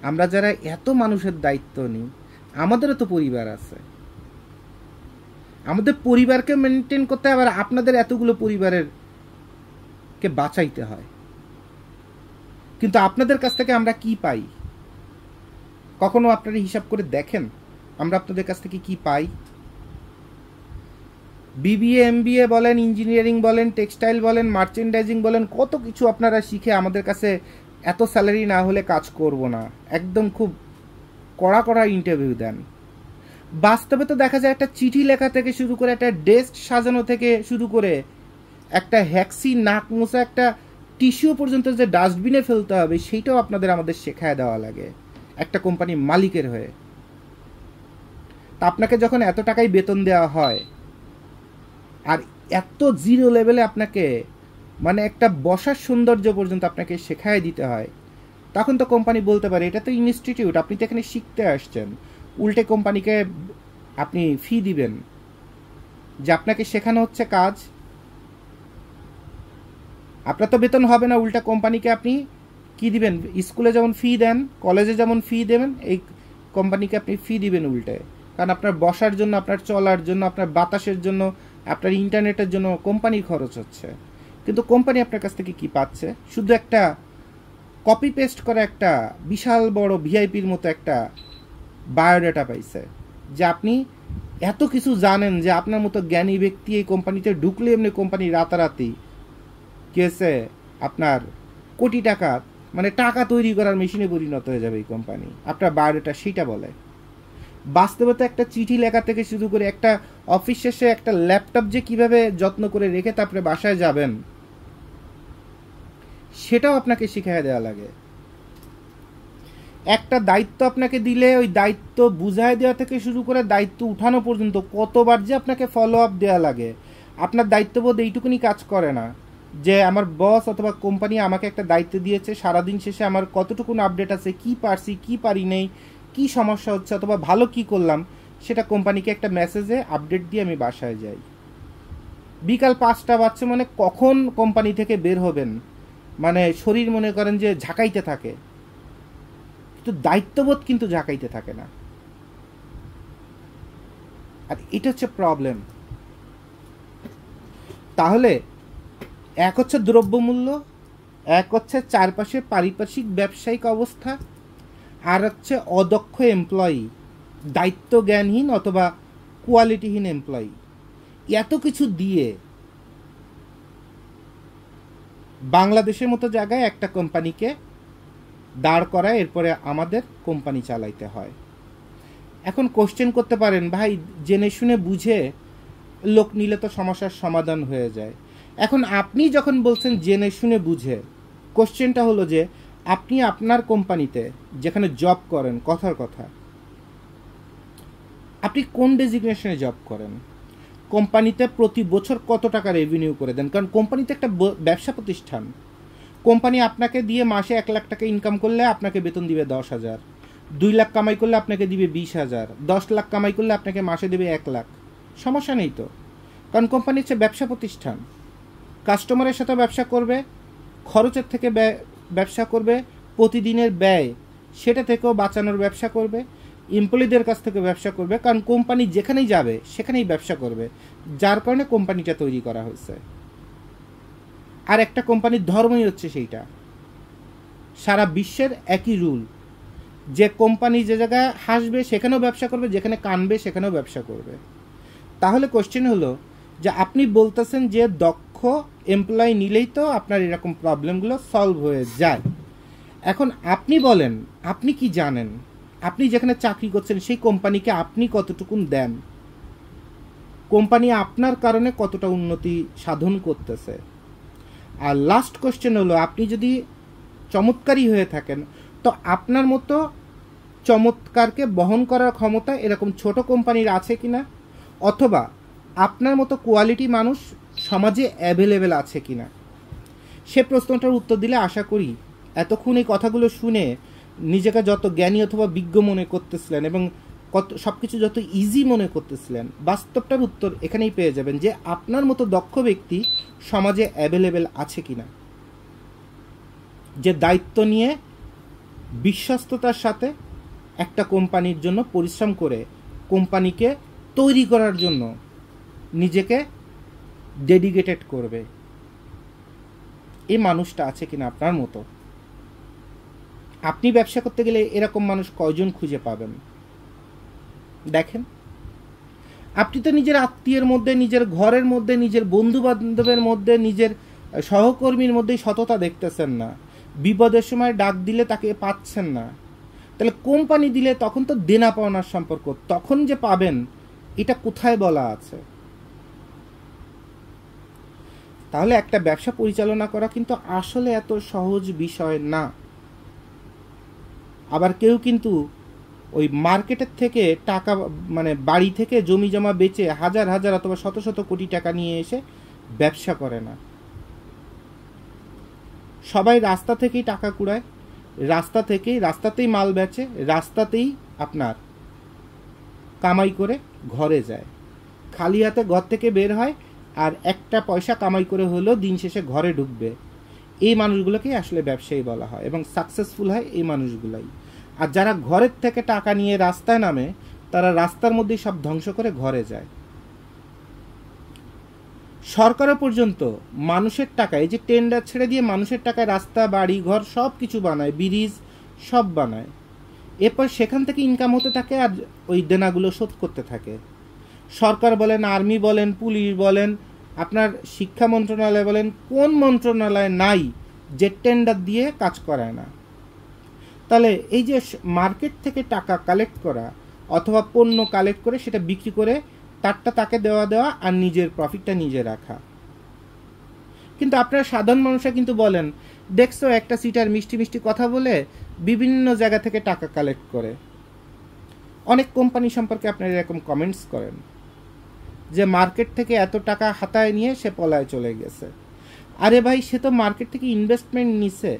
A: আমরা যারা এত মানুষের দায়িত্ব নিই, আমাদেরও তো পরিবার আছে, আমাদের পরিবারকে মেনটেন করতে, আবার আপনাদের এতগুলো পরিবারের কে বাঁচাইতে হয়। কিন্তু আপনাদের কাছ থেকে আমরা কি পাই? কখনো আপনারা হিসাব করে দেখেন আমরা আপনাদের কাছ থেকে কি পাই? বিবিএ, এমবিএ বলেন, ইঞ্জিনিয়ারিং বলেন, টেক্সটাইল বলেন, মার্চেন্ডাইজিং বলেন, কত কিছু আপনারা শিখে আমাদের কাছে এত স্যালারি না হলে কাজ করব না, একদম খুব কড়া কড়া ইন্টারভিউ দেন। বাস্তবে তো দেখা যায় একটা চিঠি লেখা থেকে শুরু করে, একটা ডেস্ক সাজানো থেকে শুরু করে, একটা হ্যাক্সি নাক মোছা একটা টিস্যু পর্যন্ত যে ডাস্টবিনে ফেলতে হবে, সেইটাও আপনাদের আমাদের শেখায় দেওয়া লাগে একটা কোম্পানির মালিকের হয়ে। তা আপনাকে যখন এত টাকাই বেতন দেওয়া হয় আর এত জিরো লেভেলে আপনাকে মানে একটা বসার সৌন্দর্য পর্যন্ত আপনাকে শেখায় দিতে হয়, তখন তো কোম্পানি বলতে পারে এটা তো ইনস্টিটিউট, আপনি তো এখানে শিখতে আসছেন, উল্টে কোম্পানিকে আপনি ফি দিবেন যে আপনাকে শেখানো হচ্ছে কাজ। আপনার তো বেতন হবে না, উল্টা কোম্পানিকে আপনি কি দিবেন? স্কুলে যেমন ফি দেন, কলেজে যেমন ফি দেবেন, এই কোম্পানিকে আপনি ফি দিবেন উল্টে। কারণ আপনার বসার জন্য, আপনার চলার জন্য, আপনার বাতাসের জন্য, আপনার ইন্টারনেটের জন্য কোম্পানির খরচ হচ্ছে। কিন্তু কোম্পানি আপনার কাছ থেকে কি পাচ্ছে? শুধু একটা কপি পেস্ট করা একটা বিশাল বড় ভিআইপির মতো একটা বায়োডাটা পাইছে, যে আপনি এত কিছু জানেন, যে আপনার মতো জ্ঞানী ব্যক্তি এই কোম্পানিতে ঢুকলে এমনি কোম্পানি রাতারাতি কেসে আপনার কোটি টাকা, মানে টাকা তৈরি করার মেশিনে পরিণত হয়ে যাবে এই কোম্পানি। আপনার বায়োডাটা সেইটা বলে। বাস্তবে তো একটা চিঠি লেখা থেকে শুরু করে, একটা অফিস শেষে একটা ল্যাপটপ যে কিভাবে যত্ন করে রেখে তারপরে বাসায় যাবেন, সেটাও আপনাকে শিখিয়ে দেওয়া লাগে। একটা দায়িত্ব আপনাকে দিলে ওই দায়িত্ব বুঝায় দেওয়া থেকে শুরু করে দায়িত্ব উঠানো পর্যন্ত কতবার যে আপনাকে ফলো আপ দেওয়া লাগে। আপনার দায়িত্ববোধ এইটুকুনি কাজ করে না যে আমার বস অথবা কোম্পানি আমাকে একটা দায়িত্ব দিয়েছে, সারাদিন শেষে আমার কতটুকুন আপডেট আছে, কি পারছি কি পারি নেই, কি সমস্যা হচ্ছে অথবা ভালো কি করলাম, সেটা কোম্পানিকে একটা মেসেজে আপডেট দিয়ে আমি বাসায় যাই। বিকাল 5টা বাজছে মানে কখন কোম্পানি থেকে বের হবেন, মানে শরীর মনে করেন যে ঝাঁকাইতে থাকে, কিন্তু দায়িত্ববোধ কিন্তু ঝাঁকাইতে থাকে না। আর এটা হচ্ছে প্রবলেম। তাহলে এক হচ্ছে দ্রব্যমূল্য, এক হচ্ছে চারপাশে পারিপার্শ্বিক ব্যবসায়িক অবস্থা, আর হচ্ছে অদক্ষ এমপ্লয়ি, দায়িত্ব জ্ঞানহীন অথবা কোয়ালিটিহীন এমপ্লয়ি। এত কিছু দিয়ে বাংলাদেশের মতো জায়গায় একটা কোম্পানিকে দাঁড় করায়, এরপরে আমাদের কোম্পানি চালাইতে হয়। এখন কোশ্চেন করতে পারেন, ভাই জেনে শুনে বুঝে লোক নিলে তো সমস্যার সমাধান হয়ে যায়। এখন আপনি যখন বলছেন জেনে শুনে বুঝে, কোশ্চেনটা হলো যে আপনি আপনার কোম্পানিতে যেখানে জব করেন, কথার কথা, আপনি কোন ডেজিগনেশনে জব করেন? কোম্পানিতে প্রতি বছর কত টাকা রেভিনিউ করে দেন? কারণ কোম্পানিতে একটা ব্যবসা প্রতিষ্ঠান। কোম্পানি আপনাকে দিয়ে মাসে 1 লাখ টাকা ইনকাম করলে আপনাকে বেতন দিবে 10,000, 2 লাখ কামাই করলে আপনাকে দিবে 20,000, 10 লাখ কামাই করলে আপনাকে মাসে দেবে 1 লাখ। সমস্যা নেই তো, কারণ কোম্পানি হচ্ছে ব্যবসা প্রতিষ্ঠান। কাস্টমারের সাথে ব্যবসা করবে, খরচের থেকে ব্যবসা করবে, প্রতিদিনের ব্যয় সেটা থেকেও বাঁচানোর ব্যবসা করবে, এমপ্লয়ীদের কাছ থেকে ব্যবসা করবে, কারণ কোম্পানি যেখানেই যাবে সেখানেই ব্যবসা করবে, যার কারণে কোম্পানিটা তৈরি করা হয়েছে। আর একটা কোম্পানির ধর্মই হচ্ছে সেইটা। সারা বিশ্বের একই রুল, যে কোম্পানি যে জায়গায় হাসবে সেখানেও ব্যবসা করবে, যেখানে কানবে সেখানেও ব্যবসা করবে। তাহলে কোশ্চেন হলো যে আপনি বলতেছেন যে দক্ষ এমপ্লয়ি নিলেই তো আপনার এরকম প্রবলেমগুলো সলভ হয়ে যায়। এখন আপনি বলেন, আপনি কি জানেন? আপনি যেখানে চাকরি করছেন সেই কোম্পানিকে আপনি কতটুকুন দেন, কোম্পানি আপনার কারণে কতটা উন্নতি সাধন করতেছে। আর লাস্ট কোশ্চেন হলো, আপনি যদি চমৎকারী হয়ে থাকেন তো আপনার মতো চমৎকারকে বহন করার ক্ষমতা এরকম ছোট কোম্পানির আছে কিনা, অথবা আপনার মতো কোয়ালিটি মানুষ সমাজে অ্যাভেলেবেল আছে কিনা, সে প্রশ্নটার উত্তর দিলে আশা করি এতক্ষণ এই কথাগুলো শুনে নিজেকে যত জ্ঞানী অথবা বিজ্ঞ মনে করতেছিলেন এবং সব কিছু যত ইজি মনে করতেছিলেন, বাস্তবটার উত্তর এখানেই পেয়ে যাবেন যে আপনার মতো দক্ষ ব্যক্তি সমাজে অ্যাভেলেবেল আছে কিনা, যে দায়িত্ব নিয়ে বিশ্বস্ততার সাথে একটা কোম্পানির জন্য পরিশ্রম করে কোম্পানিকে তৈরি করার জন্য নিজেকে ডেডিকেটেড করবে। এই মানুষটা আছে কিনা আপনার মতো। আপনি ব্যবসা করতে গেলে এরকম মানুষ কয়জন খুঁজে পাবেন দেখেন। আপনি তো নিজের আত্মীয়ের মধ্যে, নিজের ঘরের মধ্যে, নিজের বন্ধু বান্ধবের মধ্যে, নিজের সহকর্মীর মধ্যেই সততা দেখতেছেন না। বিপদের সময় ডাক দিলে তাকে পাচ্ছেন না, তাহলে কোম্পানি দিলে তখন তো দেনা পাওনার সম্পর্ক, তখন যে পাবেন এটা কোথায় বলা আছে? তাহলে একটা ব্যবসা পরিচালনা করা কিন্তু আসলে এত সহজ বিষয় না। আবার কেউ কিন্তু ওই মার্কেটের থেকে টাকা, মানে বাড়ি থেকে জমি জমা বেচে হাজার হাজার অথবা শত শত কোটি টাকা নিয়ে এসে ব্যবসা করে না। সবাই রাস্তা থেকেই টাকা কুড়ায়, রাস্তাতেই মাল বেচে, রাস্তাতেই আপনার কামাই করে ঘরে যায়, খালি হাতে ঘর থেকে বের হয় আর একটা পয়সা কামাই করে হলেও দিন শেষে ঘরে ঢুকবে। এই মানুষগুলোকেই আসলে ব্যবসায়ী বলা হয় এবং সাকসেসফুল হয় এই মানুষগুলাই। আর যারা ঘরের থেকে টাকা নিয়ে রাস্তায় নামে তারা রাস্তার মধ্যেই সব ধ্বংস করে ঘরে যায়। সরকারও পর্যন্ত মানুষের টাকায়, এই যে টেন্ডার ছেড়ে দিয়ে মানুষের টাকায় রাস্তা, বাড়ি, ঘর সব কিছু বানায়, ব্রিজ সব বানায়, এরপর সেখান থেকে ইনকাম হতে থাকে আর ওই দেনাগুলো শোধ করতে থাকে। সরকার বলেন, আর্মি বলেন, পুলিশ বলেন, আপনার শিক্ষা মন্ত্রণালয় বলেন, কোন মন্ত্রণালয় নাই যে টেন্ডার দিয়ে কাজ করায় না? তাহলে এই যে মার্কেট থেকে টাকা কালেক্ট করা অথবা পণ্য কালেক্ট করে সেটা বিক্রি করে তারটা তাকে দেওয়া আর নিজের প্রফিটটা নিজে রাখা। কিন্তু আপনারা সাধারণ মানুষরা কিন্তু বলেন, দেখছো একটা সিটার মিষ্টি মিষ্টি কথা বলে বিভিন্ন জায়গা থেকে টাকা কালেক্ট করে। অনেক কোম্পানি সম্পর্কে আপনারা এরকম কমেন্টস করেন যে মার্কেট থেকে এত টাকা হাতায় নিয়ে সে পলায় চলে গেছে। আরে ভাই, সে তো মার্কেট থেকে ইনভেস্টমেন্ট নিছে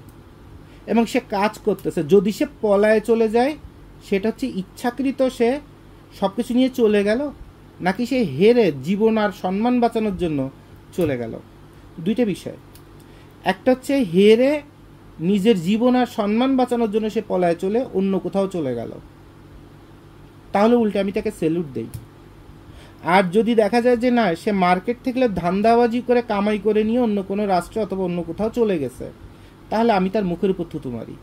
A: এবং সে কাজ করতেছে। যদি সে পলায় চলে যায় সেটা হচ্ছে ইচ্ছাকৃত, সে সব কিছু নিয়ে চলে গেল, নাকি সে হেরে জীবন আর সম্মান বাঁচানোর জন্য চলে গেল? দুইটা বিষয়। একটা হচ্ছে হেরে নিজের জীবন আর সম্মান বাঁচানোর জন্য সে পলায় চলে অন্য কোথাও চলে গেল, তাহলে উল্টে আমি তাকে স্যালুট দেই। আর যদি দেখা যায় যে না, সে মার্কেট থেকে ধান্দাবাজি করে কামাই করে নিয়ে অন্য কোনো রাষ্ট্রে অথবা অন্য কোথাও চলে গেছে, তাহলে আমি তার মুখের উপর থুতু মারি।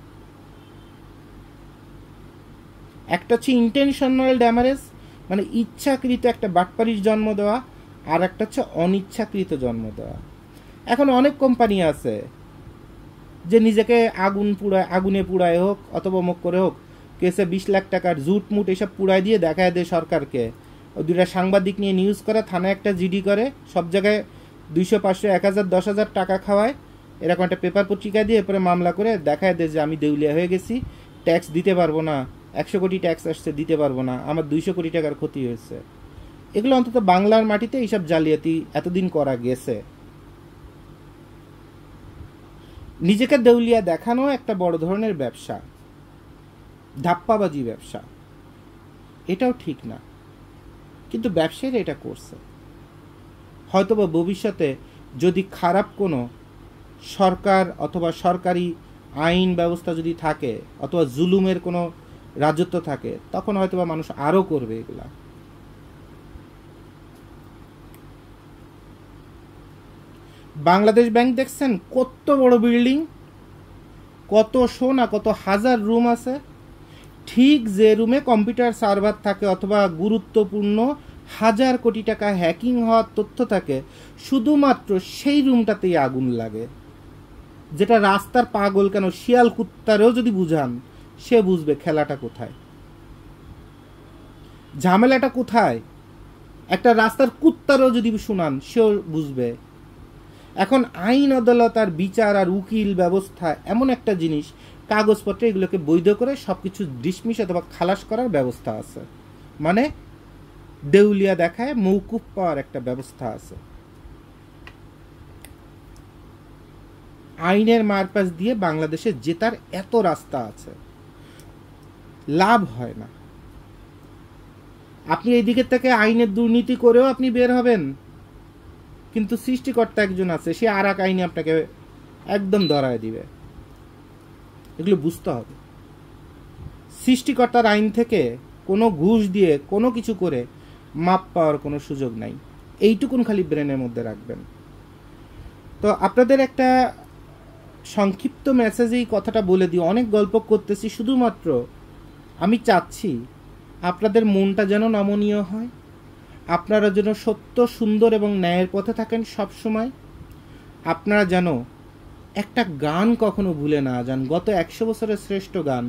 A: একটা হচ্ছে ইন্টেনশনাল ড্যামারেজ, মানে ইচ্ছাকৃত একটা বাটপাড়ির জন্ম দেওয়া, আর একটা হচ্ছে অনিচ্ছাকৃত জন্ম দেওয়া। এখন অনেক কোম্পানি আছে যে নিজেকে আগুনে পুড়ায় হোক অথবা মুখ করে হোক, কেসে 20 লাখ টাকার জুট মুট এসব পুড়ায় দিয়ে দেখায় দেয় সরকারকে। দুইটা সাংবাদিক নিয়ে নিউজ করে, থানায় একটা জিডি করে, সব জায়গায় 200, 500, 1000, 10,000 টাকা খাওয়ায়, এরকম একটা পেপার পত্রিকা দিয়ে এরপরে মামলা করে দেখায় দেয় যে আমি দেউলিয়া হয়ে গেছি, ট্যাক্স দিতে পারবো না, 100 কোটি ট্যাক্স আসছে দিতে পারবো না, আমার 200 কোটি টাকার ক্ষতি হয়েছে। এগুলো অন্তত বাংলার মাটিতে এইসব জালিয়াতি এতদিন করা গেছে। নিজেকে দেউলিয়া দেখানো একটা বড় ধরনের ব্যবসা, ধাপ্পাবাজি ব্যবসা, এটাও ঠিক না, কিন্তু ব্যবসায়ীরা এটা করছে। হয়তোবা ভবিষ্যতে যদি খারাপ কোনো সরকার অথবা সরকারি আইন ব্যবস্থা যদি থাকে অথবা জুলুমের কোনো রাজত্ব থাকে, তখন হয়তোবা মানুষ আরও করবে এগুলা। বাংলাদেশ ব্যাংক দেখছেন কত বড় বিল্ডিং, কত সোনা, কত হাজার রুম আছে। ঠিক যে রুমে কম্পিউটার সার্ভার থাকে অথবা গুরুত্বপূর্ণ 1000 কোটি টাকা হ্যাকিং হওয়ার তথ্য থাকে, শুধুমাত্র সেই রুমটাতেই আগুন লাগে। যেটা রাস্তার পাগল কেন শিয়াল কুত্তারেও যদি বুঝান, সে বুঝবে খেলাটা কোথায়। ঝামেলাটা কোথায়? একটা রাস্তার কুত্তারও যদি শুনান সেও বুঝবে। এখন আইন আদালত আর বিচার আর উকিল ব্যবস্থা এমন একটা জিনিস, কাগজপত্রে এগুলোকে বৈধ করে সব কিছু ডিসমিস অথবা খালাস করার ব্যবস্থা আছে, মানে দেউলিয়া দেখায় মৌকুফ পাওয়ার একটা ব্যবস্থা আছে। আইনের মারপ্যাচ দিয়ে বাংলাদেশে জেতার এত রাস্তা আছে, লাভ হয় না। আপনি এই দিকের থেকে আইনের দুর্নীতি করেও আপনি বের হবেন, কিন্তু সৃষ্টিকর্তা একজন আছে, সে আর এক আইনে আপনাকে একদম ধরায় দিবে। এগুলো বুঝতে হবে। সৃষ্টিকর্তার আইন থেকে কোনো ঘুষ দিয়ে কোনো কিছু করে মাপ পাওয়ার কোনো সুযোগ নাই, এইটুকুন খালি ব্রেনের মধ্যে রাখবেন। তো আপনাদের একটা সংক্ষিপ্ত মেসেজে এই কথাটা বলে দিই, অনেক গল্প করতেছি, শুধুমাত্র আমি চাচ্ছি আপনাদের মনটা যেন নমনীয় হয়, আপনারা যেন সত্য, সুন্দর এবং ন্যায়ের পথে থাকেন সব সময়। আপনারা যেন একটা গান কখনো ভুলে না যান, গত 100 বছরের শ্রেষ্ঠ গান,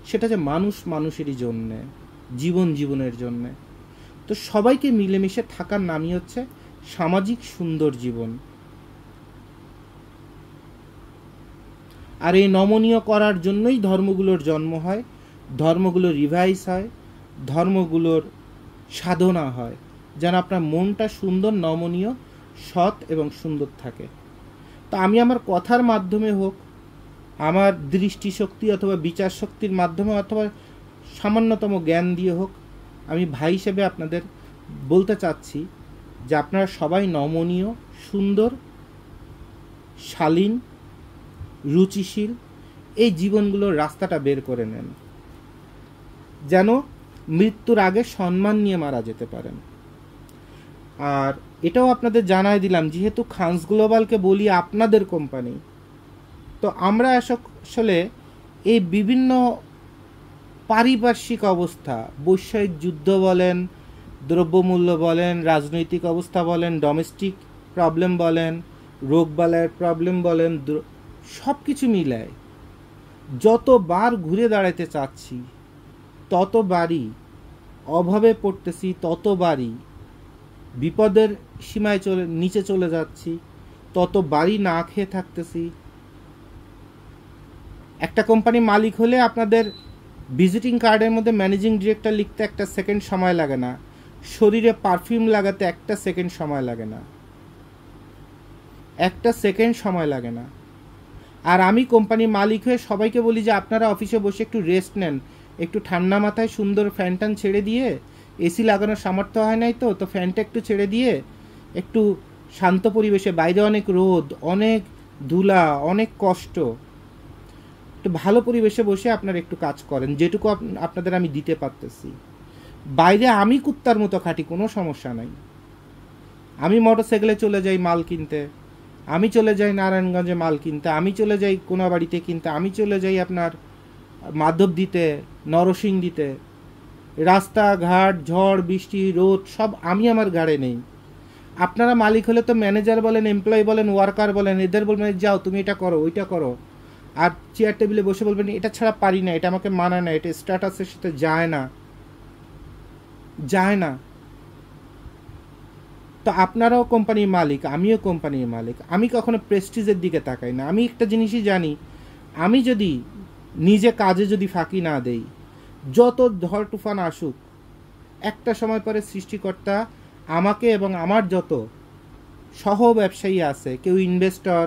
A: সেটা যে মানুষ মানুষেরই জন্যে, জীবন জীবনের জন্যে। তো সবাইকে মিলেমিশে থাকার নামই হচ্ছে সামাজিক সুন্দর জীবন। আর এই নমনীয় করার জন্যই ধর্মগুলোর জন্ম হয়, ধর্মগুলোর রিভাইজ হয়, ধর্মগুলোর সাধনা হয়, যেন আপনার মনটা সুন্দর, নমনীয়, সৎ এবং সুন্দর থাকে। তো আমি আমার কথার মাধ্যমে হোক, আমার দৃষ্টিশক্তি অথবা বিচার শক্তির মাধ্যমে অথবা সামান্যতম জ্ঞান দিয়ে হোক, আমি ভাই হিসেবে আপনাদের বলতে চাচ্ছি যে আপনারা সবাই নমনীয়, সুন্দর, শালীন, রুচিশীল এই জীবনগুলোর রাস্তাটা বের করে নেন, যেন মৃত্যুর আগে সম্মান নিয়ে মারা যেতে পারেন। আর এটাও আপনাদের জানাই দিলাম, যেহেতু খানস গ্লোবালকে বলি আপনাদের কোম্পানি, তো আমরা আসলে এই বিভিন্ন পারিপার্শ্বিক অবস্থা, বৈশ্বিক যুদ্ধ বলেন, দ্রব্যমূল্য বলেন, রাজনৈতিক অবস্থা বলেন, ডোমেস্টিক প্রবলেম বলেন, রোগবালাইয়ের প্রবলেম বলেন, সব কিছু মিলায় যতবার ঘুরে দাঁড়াতে চাচ্ছি ততবারই অভাবে পড়তেছি, ততবারই বিপদের সীমায় নিচে চলে যাচ্ছি, ততবারই না খেয়ে থাকতেছি। একটা কোম্পানি মালিক হলে আপনাদের ভিজিটিং কার্ডের মধ্যে ম্যানেজিং ডিরেক্টর লিখতে 1 সেকেন্ড সময় লাগে না, শরীরে পারফিউম লাগাতে 1 সেকেন্ড সময় লাগে না, 1 সেকেন্ড সময় লাগে না। আর আমি কোম্পানি মালিক হয়ে সবাইকে বলি যে আপনারা অফিসে বসে একটু রেস্ট নেন, একটু ঠান্ডা মাথায় সুন্দর ফ্যান টান ছেড়ে দিয়ে, এসি লাগানোর সামর্থ্য হয় নাই তো ফ্যানটা একটু ছেড়ে দিয়ে একটু শান্ত পরিবেশে, বাইরে অনেক রোদ, অনেক ধুলা, অনেক কষ্ট, একটু ভালো পরিবেশে বসে আপনারা একটু কাজ করেন, যেটুকু আপনাদের আমি দিতে পারতেছি। বাইরে আমি কুত্তার মতো খাটি, কোনো সমস্যা নাই। আমি মোটরসাইকেলে চলে যাই মাল কিনতে, আমি চলে যাই নারায়ণগঞ্জে মাল কিনতে, আমি চলে যাই কোনাবাড়িতে কিনতে, আমি চলে যাই আপনার মাধবদীতে, নরসিংদীতে। রাস্তাঘাট, ঝড় বৃষ্টি, রোদ সব আমি আমার গাড়ি নেই। আপনারা মালিক হলে তো ম্যানেজার বলেন, এমপ্লয়ি বলেন, ওয়ার্কার বলেন, এদের বলবেন যাও তুমি এটা করো, ওইটা করো, আর চেয়ার টেবিলে বসে বলবেন এটা ছাড়া পারি না, এটা আমাকে মানায় না, এটা স্ট্যাটাসের সাথে যায় না, যায় না। তো আপনারাও কোম্পানির মালিক, আমিও কোম্পানির মালিক, আমি কখনো প্রেস্টিজের দিকে তাকাই না। আমি একটা জিনিসই জানি, আমি যদি নিজে কাজে যদি ফাঁকি না দেই, যত ঝড় তুফান আসুক, একটা সময় পরে সৃষ্টিকর্তা আমাকে এবং আমার যত সহ ব্যবসায়ী আছে, কেউ ইনভেস্টর,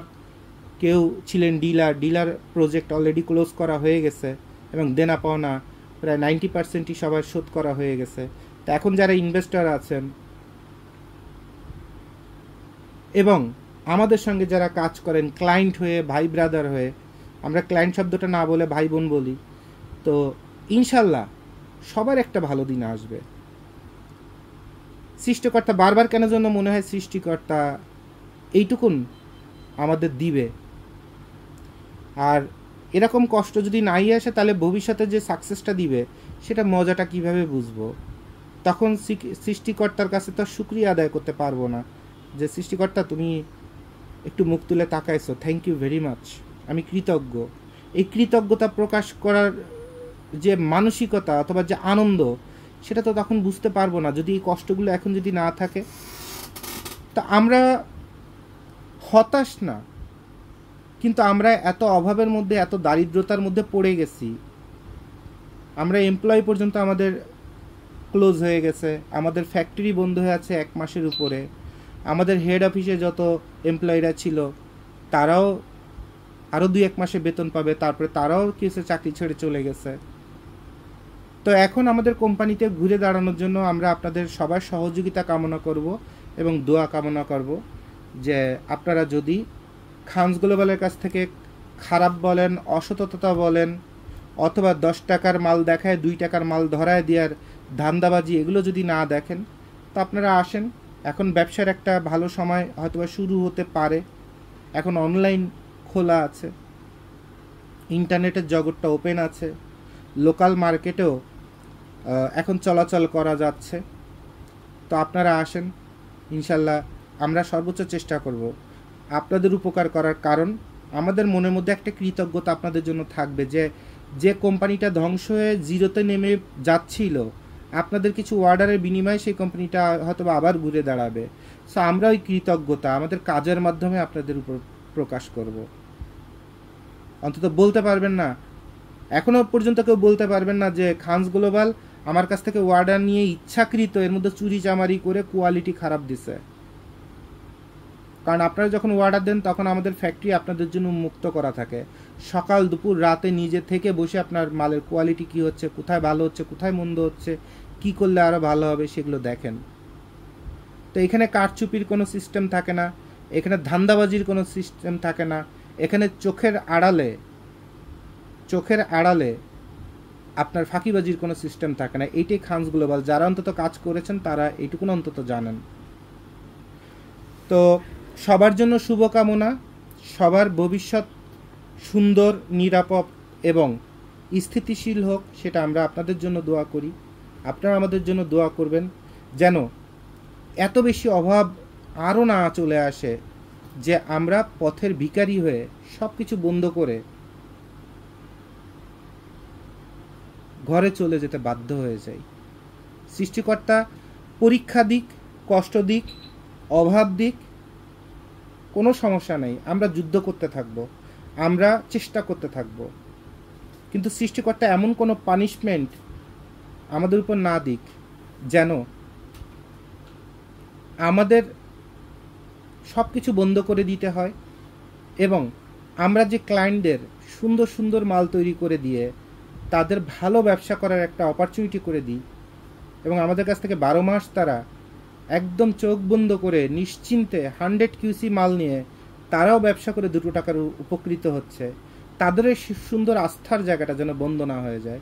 A: কেউ ছিলেন ডিলার প্রজেক্ট অলরেডি ক্লোজ করা হয়ে গেছে এবং দেনা পাওনা প্রায় 90%ই সবার শোধ করা হয়ে গেছে। তো এখন যারা ইনভেস্টর আছেন এবং আমাদের সঙ্গে যারা কাজ করেন ক্লায়েন্ট হয়ে, ভাই ব্রাদার হয়ে, আমরা ক্লায়েন্ট শব্দটা না বলে ভাই বোন বলি, তো ইনশাল্লাহ সবার একটা ভালো দিন আসবে। সৃষ্টিকর্তা বারবার কেন জন্য মনে হয় সৃষ্টিকর্তা এইটুকুন আমাদের দিবে। আর এরকম কষ্ট যদি নাই আসে, তাহলে ভবিষ্যতে যে সাকসেসটা দিবে সেটা মজাটা কিভাবে বুঝবো? তখন সৃষ্টিকর্তার কাছে তো শুকরিয়া আদায় করতে পারবো না যে সৃষ্টিকর্তা তুমি একটু মুখ তুলে তাকাইছো, থ্যাংক ইউ ভেরি মাচ, আমি কৃতজ্ঞ। এই কৃতজ্ঞতা প্রকাশ করার যে মানসিকতা অথবা যে আনন্দ, সেটা তো তখন বুঝতে পারবো না যদি এই কষ্টগুলো এখন যদি না থাকে। তা আমরা হতাশ না, কিন্তু আমরা এত অভাবের মধ্যে, এত দারিদ্রতার মধ্যে পড়ে গেছি, আমরা এমপ্লয়ি পর্যন্ত আমাদের ক্লোজ হয়ে গেছে, আমাদের ফ্যাক্টরি বন্ধ হয়ে আছে 1 মাসের উপরে, আমাদের হেড অফিসে যত এমপ্লয়িরা ছিল তারাও আরও 2-1 মাসে বেতন পাবে, তারপরে তারাও কিছু চাকরি ছেড়ে চলে গেছে। তো এখন আমাদের কোম্পানিতে ঘুরে দাঁড়ানোর জন্য আমরা আপনাদের সবার সহযোগিতা কামনা করব এবং দোয়া কামনা করব যে আপনারা যদি খানস গ্লোবালের কাছ থেকে খারাপ বলেন, অসততা বলেন, অথবা 10 টাকার মাল দেখায় 2 টাকার মাল ধরায় দেওয়ার ধান্দাবাজি, এগুলো যদি না দেখেন, তো আপনারা আসেন। এখন ব্যবসার একটা ভালো সময় হয়তোবা শুরু হতে পারে। এখন অনলাইন খোলা আছে, ইন্টারনেটের জগৎটা ওপেন আছে, লোকাল মার্কেটেও এখন চলাচল করা যাচ্ছে। তো আপনারা আসেন, ইনশাল্লাহ আমরা সর্বোচ্চ চেষ্টা করব আপনাদের উপকার করার। কারণ আমাদের মনের মধ্যে একটা কৃতজ্ঞতা আপনাদের জন্য থাকবে যে যে কোম্পানিটা ধ্বংস হয়ে জিরোতে নেমে যাচ্ছিল, আপনাদের কিছু অর্ডারের বিনিময়ে সেই কোম্পানিটা হয়তো আবার ঘুরে দাঁড়াবে। সো আমরা ওই কৃতজ্ঞতা আমাদের কাজের মাধ্যমে আপনাদের উপর প্রকাশ করব। অন্তত বলতে পারবেন না, এখনও পর্যন্ত কেউ বলতে পারবেন না যে খানস গ্লোবাল আমার কাছ থেকে অর্ডার নিয়ে ইচ্ছাকৃত এর মধ্যে চুরি চামারি করে কোয়ালিটি খারাপ দিছে। কারণ আপনারা যখন অর্ডার দেন তখন আমাদের ফ্যাক্টরি আপনাদের জন্য উন্মুক্ত করা থাকে। সকাল দুপুর রাতে নিজে থেকে বসে আপনার মালের কোয়ালিটি কী হচ্ছে, কোথায় ভালো হচ্ছে, কোথায় মন্দ হচ্ছে, কি করলে আরও ভালো হবে সেগুলো দেখেন। তো এখানে কারচুপির কোনো সিস্টেম থাকে না, এখানে ধান্দাবাজির কোনো সিস্টেম থাকে না, এখানে চোখের আড়ালে আপনার ফাঁকিবাজির কোনো সিস্টেম থাকে না। এইটাই খানস গ্লোবাল। যারা অন্তত কাজ করেছেন তারা এইটুকুন অন্তত জানেন। তো সবার জন্য শুভকামনা, সবার ভবিষ্যৎ সুন্দর, নিরাপদ এবং স্থিতিশীল হোক, সেটা আমরা আপনাদের জন্য দোয়া করি। আপনারা আমাদের জন্য দোয়া করবেন যেন এত বেশি অভাব আরও না চলে আসে যে আমরা পথের ভিখারি হয়ে সব কিছু বন্ধ করে ঘরে চলে যেতে বাধ্য হয়ে যাই। সৃষ্টিকর্তা পরীক্ষা দিক, কষ্ট দিক, অভাব দিক, কোনো সমস্যা নেই, আমরা যুদ্ধ করতে থাকব, আমরা চেষ্টা করতে থাকব, কিন্তু সৃষ্টিকর্তা এমন কোনো পানিশমেন্ট আমাদের উপর না দিক যেন আমাদের সব কিছু বন্ধ করে দিতে হয় এবং আমরা যে ক্লায়েন্টদের সুন্দর সুন্দর মাল তৈরি করে দিয়ে তাদের ভালো ব্যবসা করার একটা অপরচুনিটি করে দিই এবং আমাদের কাছ থেকে 12 মাস তারা একদম চোখ বন্ধ করে নিশ্চিন্তে 100 কিউসি মাল নিয়ে তারাও ব্যবসা করে 2 টাকার উপকৃত হচ্ছে, তাদের এই সুন্দর আস্থার জায়গাটা যেন বন্ধ না হয়ে যায়।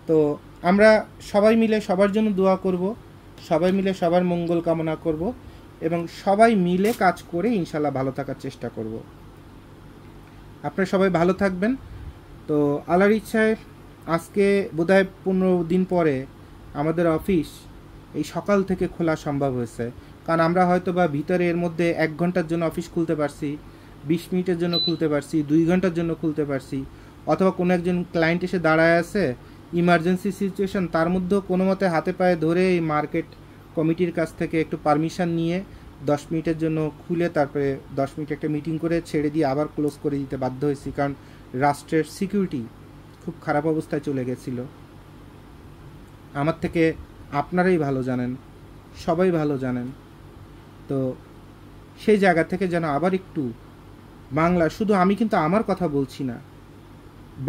A: তো আমরা সবাই মিলে সবার জন্য দোয়া করব, সবাই মিলে সবার মঙ্গল কামনা করব এবং সবাই মিলে কাজ করে ইনশাল্লাহ ভালো থাকার চেষ্টা করব। আপনারা সবাই ভালো থাকবেন। তো আল্লাহর ইচ্ছায় আজকে বোধহয় 15 দিন পরে আমাদের অফিস এই সকাল থেকে খোলা সম্ভব হয়েছে। কারণ আমরা হয়তো বা ভিতরে এর মধ্যে 1 ঘন্টার জন্য অফিস খুলতে পারছি, 20 মিনিটের জন্য খুলতে পারছি, 2 ঘন্টার জন্য খুলতে পারছি, অথবা কোনো একজন ক্লায়েন্ট এসে দাঁড়ায় আছে, ইমার্জেন্সি সিচুয়েশন, তার মধ্যেও কোনো মতে হাতে পায়ে ধরে এই মার্কেট কমিটির কাছ থেকে একটু পারমিশন নিয়ে 10 মিনিটের জন্য খুলে তারপরে 10 মিনিট একটা মিটিং করে ছেড়ে দিয়ে আবার ক্লোজ করে দিতে বাধ্য হয়েছি। কারণ রাষ্ট্রের সিকিউরিটি খুব খারাপ অবস্থায় চলে গেছিল। আমার থেকে আপনারাই ভালো জানেন, সবাই ভালো জানেন। তো সেই জায়গা থেকে যেন আবার একটু বাংলা, শুধু আমি কিন্তু আমার কথা বলছি না,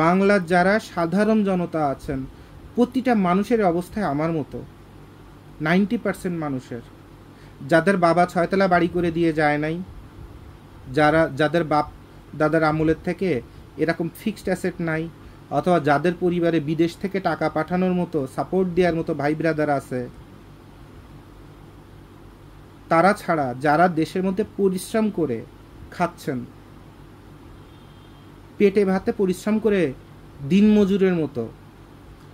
A: বাংলার যারা সাধারণ জনতা আছেন প্রতিটা মানুষের অবস্থায় আমার মতো 90% মানুষের, যাদের বাবা 6 তলা বাড়ি করে দিয়ে যায় নাই, যাদের বাপ দাদার আমলের থেকে এরকম ফিক্সড অ্যাসেট নাই, অথবা যাদের পরিবারে বিদেশ থেকে টাকা পাঠানোর মতো সাপোর্ট দেওয়ার মতো ভাই ব্রাদার আছে, তারা ছাড়া যারা দেশের মধ্যে পরিশ্রম করে খাচ্ছেন, পেটে ভাতে পরিশ্রম করে দিনমজুরের মতো,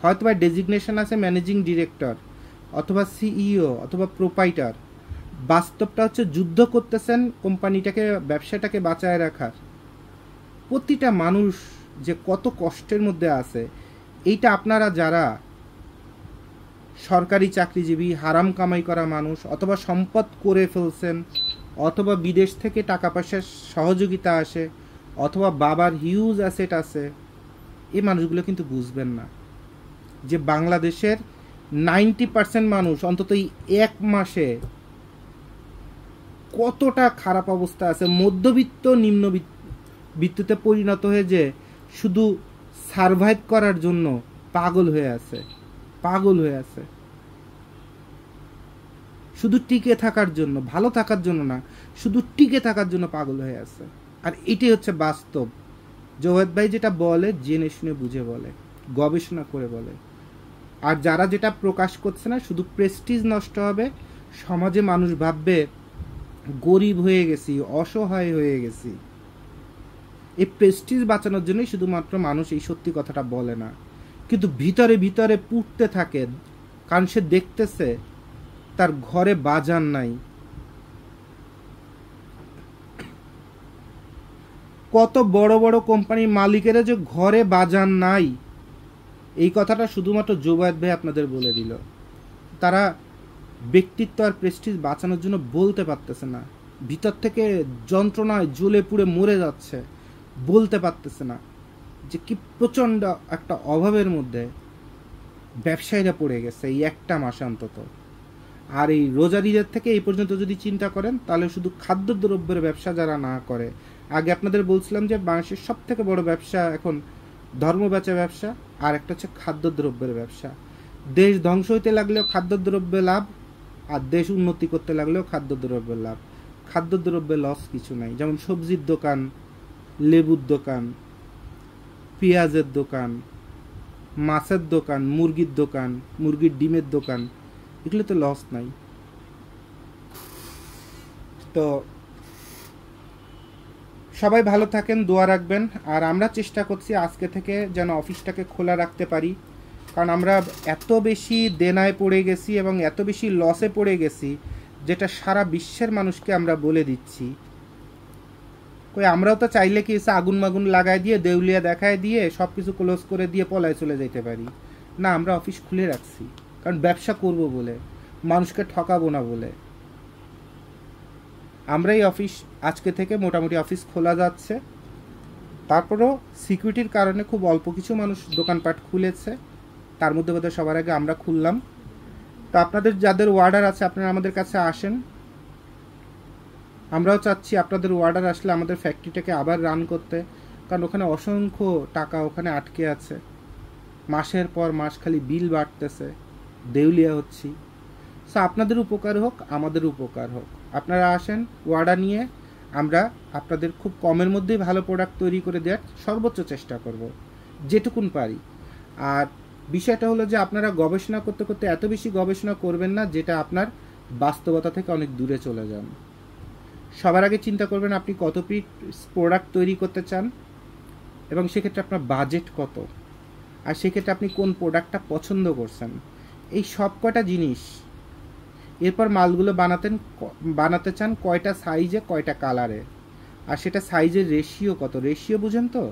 A: হয়তো বা ডেজিগনেশন আছে ম্যানেজিং ডিরেক্টর অথবা সিইও অথবা প্রোপাইটার, বাস্তবটা হচ্ছে যুদ্ধ করতেছেন কোম্পানিটাকে, ব্যবসাটাকে বাঁচায় রাখার। প্রতিটা মানুষ যে কত কষ্টের মধ্যে আছে, এইটা আপনারা যারা সরকারি চাকরিজীবী, হারাম কামাই করা মানুষ, অথবা সম্পদ করে ফেলছেন, অথবা বিদেশ থেকে টাকা পয়সার সহযোগিতা আসে, অথবা বাবার হিউজ অ্যাসেট আছে, এই মানুষগুলো কিন্তু বুঝবেন না যে বাংলাদেশের 90% মানুষ অন্তত এই এক মাসে কতটা খারাপ অবস্থা আছে, মধ্যবিত্ত নিম্নবিত্ততে পরিণত হয়ে যে শুধু সারভাইভ করার জন্য পাগল হয়ে আছে, শুধু টিকে থাকার জন্য, ভালো থাকার জন্য না, শুধু টিকে থাকার জন্য পাগল হয়ে আছে। আর এটাই হচ্ছে বাস্তব। জওয়েদ ভাই যেটা বলে জেনে শুনে বুঝে বলে, গবেষণা করে বলে। আর যারা যেটা প্রকাশ করছে না, শুধু প্রেস্টিজ নষ্ট হবে, সমাজে মানুষ ভাববে গরিব হয়ে গেছি, অসহায় হয়ে গেছি। এই প্রেস্টিজ বাঁচানোর জন্যই শুধুমাত্র মানুষ এই সত্যি কথাটা বলে না, কিন্তু ভিতরে ভিতরে পুড়তে থাকে, কারণ সে দেখতেছে তার ঘরে বাজার নাই। কত বড় বড় কোম্পানির মালিকেরা যে ঘরে বাজার নাই, এই কথাটা শুধুমাত্র জুবায়েদ ভাই আপনাদের বলে দিল। তারা ব্যক্তিত্ব আর প্রেস্টিজ বাঁচানোর জন্য বলতে পারতেছে না, ভিতর থেকে যন্ত্রণায় জ্বলে পুড়ে মরে যাচ্ছে, বলতে পারতেছে না যে কি প্রচণ্ড একটা অভাবের মধ্যে ব্যবসায়ীরা পড়ে গেছে এই একটা মাসে অন্তত। আর এই রোজার ঈদের থেকে এই পর্যন্ত যদি চিন্তা করেন, তাহলে শুধু খাদ্যদ্রব্যের ব্যবসা যারা না করে, আগে আপনাদের বলছিলাম যে বাংলাদেশের সব থেকে বড় ব্যবসা এখন ধর্ম বেচা ব্যবসা, আর একটা হচ্ছে খাদ্যদ্রব্যের ব্যবসা। দেশ ধ্বংস হইতে লাগলেও খাদ্যদ্রব্যে লাভ, আর দেশ উন্নতি করতে লাগলেও খাদ্যদ্রব্যের লাভ। খাদ্যদ্রব্যে লস কিছু নাই। যেমন সবজির দোকান, লেবুর দোকান, পেঁয়াজের দোকান, মাছের দোকান, মুরগির দোকান, মুরগির ডিমের দোকান, এগুলোতে লস নাই। তো সবাই ভালো থাকেন, দোয়া রাখবেন। আর আমরা চেষ্টা করছি আজকে থেকে যেন অফিসটাকে খোলা রাখতে পারি, কারণ আমরা এত বেশি দেনায় পড়ে গেছি এবং এত বেশি লসে পড়ে গেছি, যেটা সারা বিশ্বের মানুষকে আমরা বলে দিচ্ছি। আমরাও তো চাইলে কি আগুন মাগুন লাগাই দিয়ে, দেউলিয়া দেখায় দিয়ে, সব কিছু ক্লোজ করে দিয়ে পলায় চলে যেতে পারি না। আমরা অফিস খুলে রাখছি কারণ ব্যবসা করব বলে, মানুষকে ঠকাবো না বলে। আমরা এই অফিস আজকে থেকে মোটামুটি অফিস খোলা যাচ্ছে। তারপরেও সিকিউরিটির কারণে খুব অল্প কিছু মানুষ দোকানপাট খুলেছে, তার মধ্যে বোধহয় সবার আগে আমরা খুললাম। তো আপনাদের যাদের অর্ডার আছে আপনারা আমাদের কাছে আসেন। আমরাও চাচ্ছি আপনাদের অর্ডার আসলে আমাদের ফ্যাক্টরিটাকে আবার রান করতে, কারণ ওখানে অসংখ্য টাকা ওখানে আটকে আছে, মাসের পর মাস খালি বিল বাড়তেছে, দেউলিয়া হচ্ছি। সো আপনাদের উপকার হোক, আমাদের উপকার হোক, আপনারা আসেন অর্ডার নিয়ে। আমরা আপনাদের খুব কমের মধ্যেই ভালো প্রোডাক্ট তৈরি করে দেওয়ার সর্বোচ্চ চেষ্টা করব, যেটুকুন পারি। আর বিষয়টা হলো যে আপনারা গবেষণা করতে করতে এত বেশি গবেষণা করবেন না যেটা আপনার বাস্তবতা থেকে অনেক দূরে চলে যান। সবার আগে চিন্তা করবেন আপনি কত পিস প্রোডাক্ট তৈরি করতে চান এবং সেক্ষেত্রে আপনার বাজেট কত, আর সেক্ষেত্রে আপনি কোন প্রোডাক্টটা পছন্দ করছেন, এই সব কয়টা জিনিস। এরপর মালগুলো বানাতে চান কয়টা সাইজে, কয়টা কালারে, আর সেটা সাইজের রেশিও কত। রেশিও বুঝেন তো,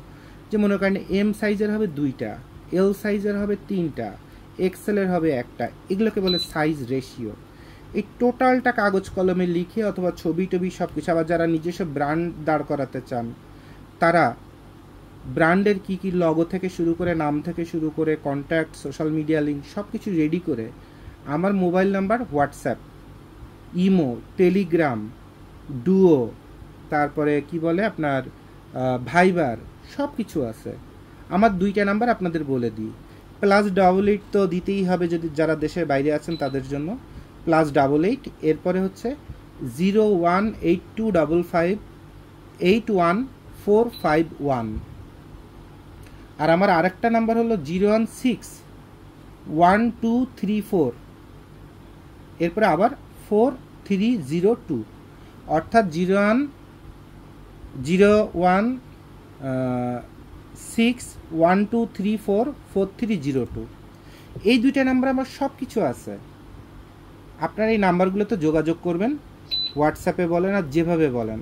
A: যে মনে করেন এম সাইজের হবে 2টা, এল সাইজের হবে 3টা, এক্সেলের হবে 1টা, এগুলোকে বলে সাইজ রেশিও। এই টোটালটা কাগজ কলমে লিখে অথবা ছবি টবি সব কিছু। আবার যারা নিজস্ব ব্র্যান্ড দাঁড় করাতে চান, তারা ব্র্যান্ডের কী কী লগো থেকে শুরু করে, নাম থেকে শুরু করে, কন্ট্যাক্ট, সোশ্যাল মিডিয়া লিঙ্ক সব কিছু রেডি করে আমার mobile number, WhatsApp, imo, Telegram, duo, তারপরে কি বলে আপনার ভাইবার, সব কিছু আছে। আমার 2টা নাম্বার আপনাদের বলে দিই, +88 তো দিতেই হবে যদি যারা দেশের বাইরে আছেন তাদের জন্য, +88, এরপরে হচ্ছে 01825581451। আর আমার আরেকটা নাম্বার হলো 0161234, এরপরে আবার 4302, অর্থাৎ 01612344302। এই 2টা নাম্বার আমার সব কিছু আছে। আপনার এই নাম্বারগুলোতে যোগাযোগ করবেন, হোয়াটসঅ্যাপে বলেন আর যেভাবে বলেন,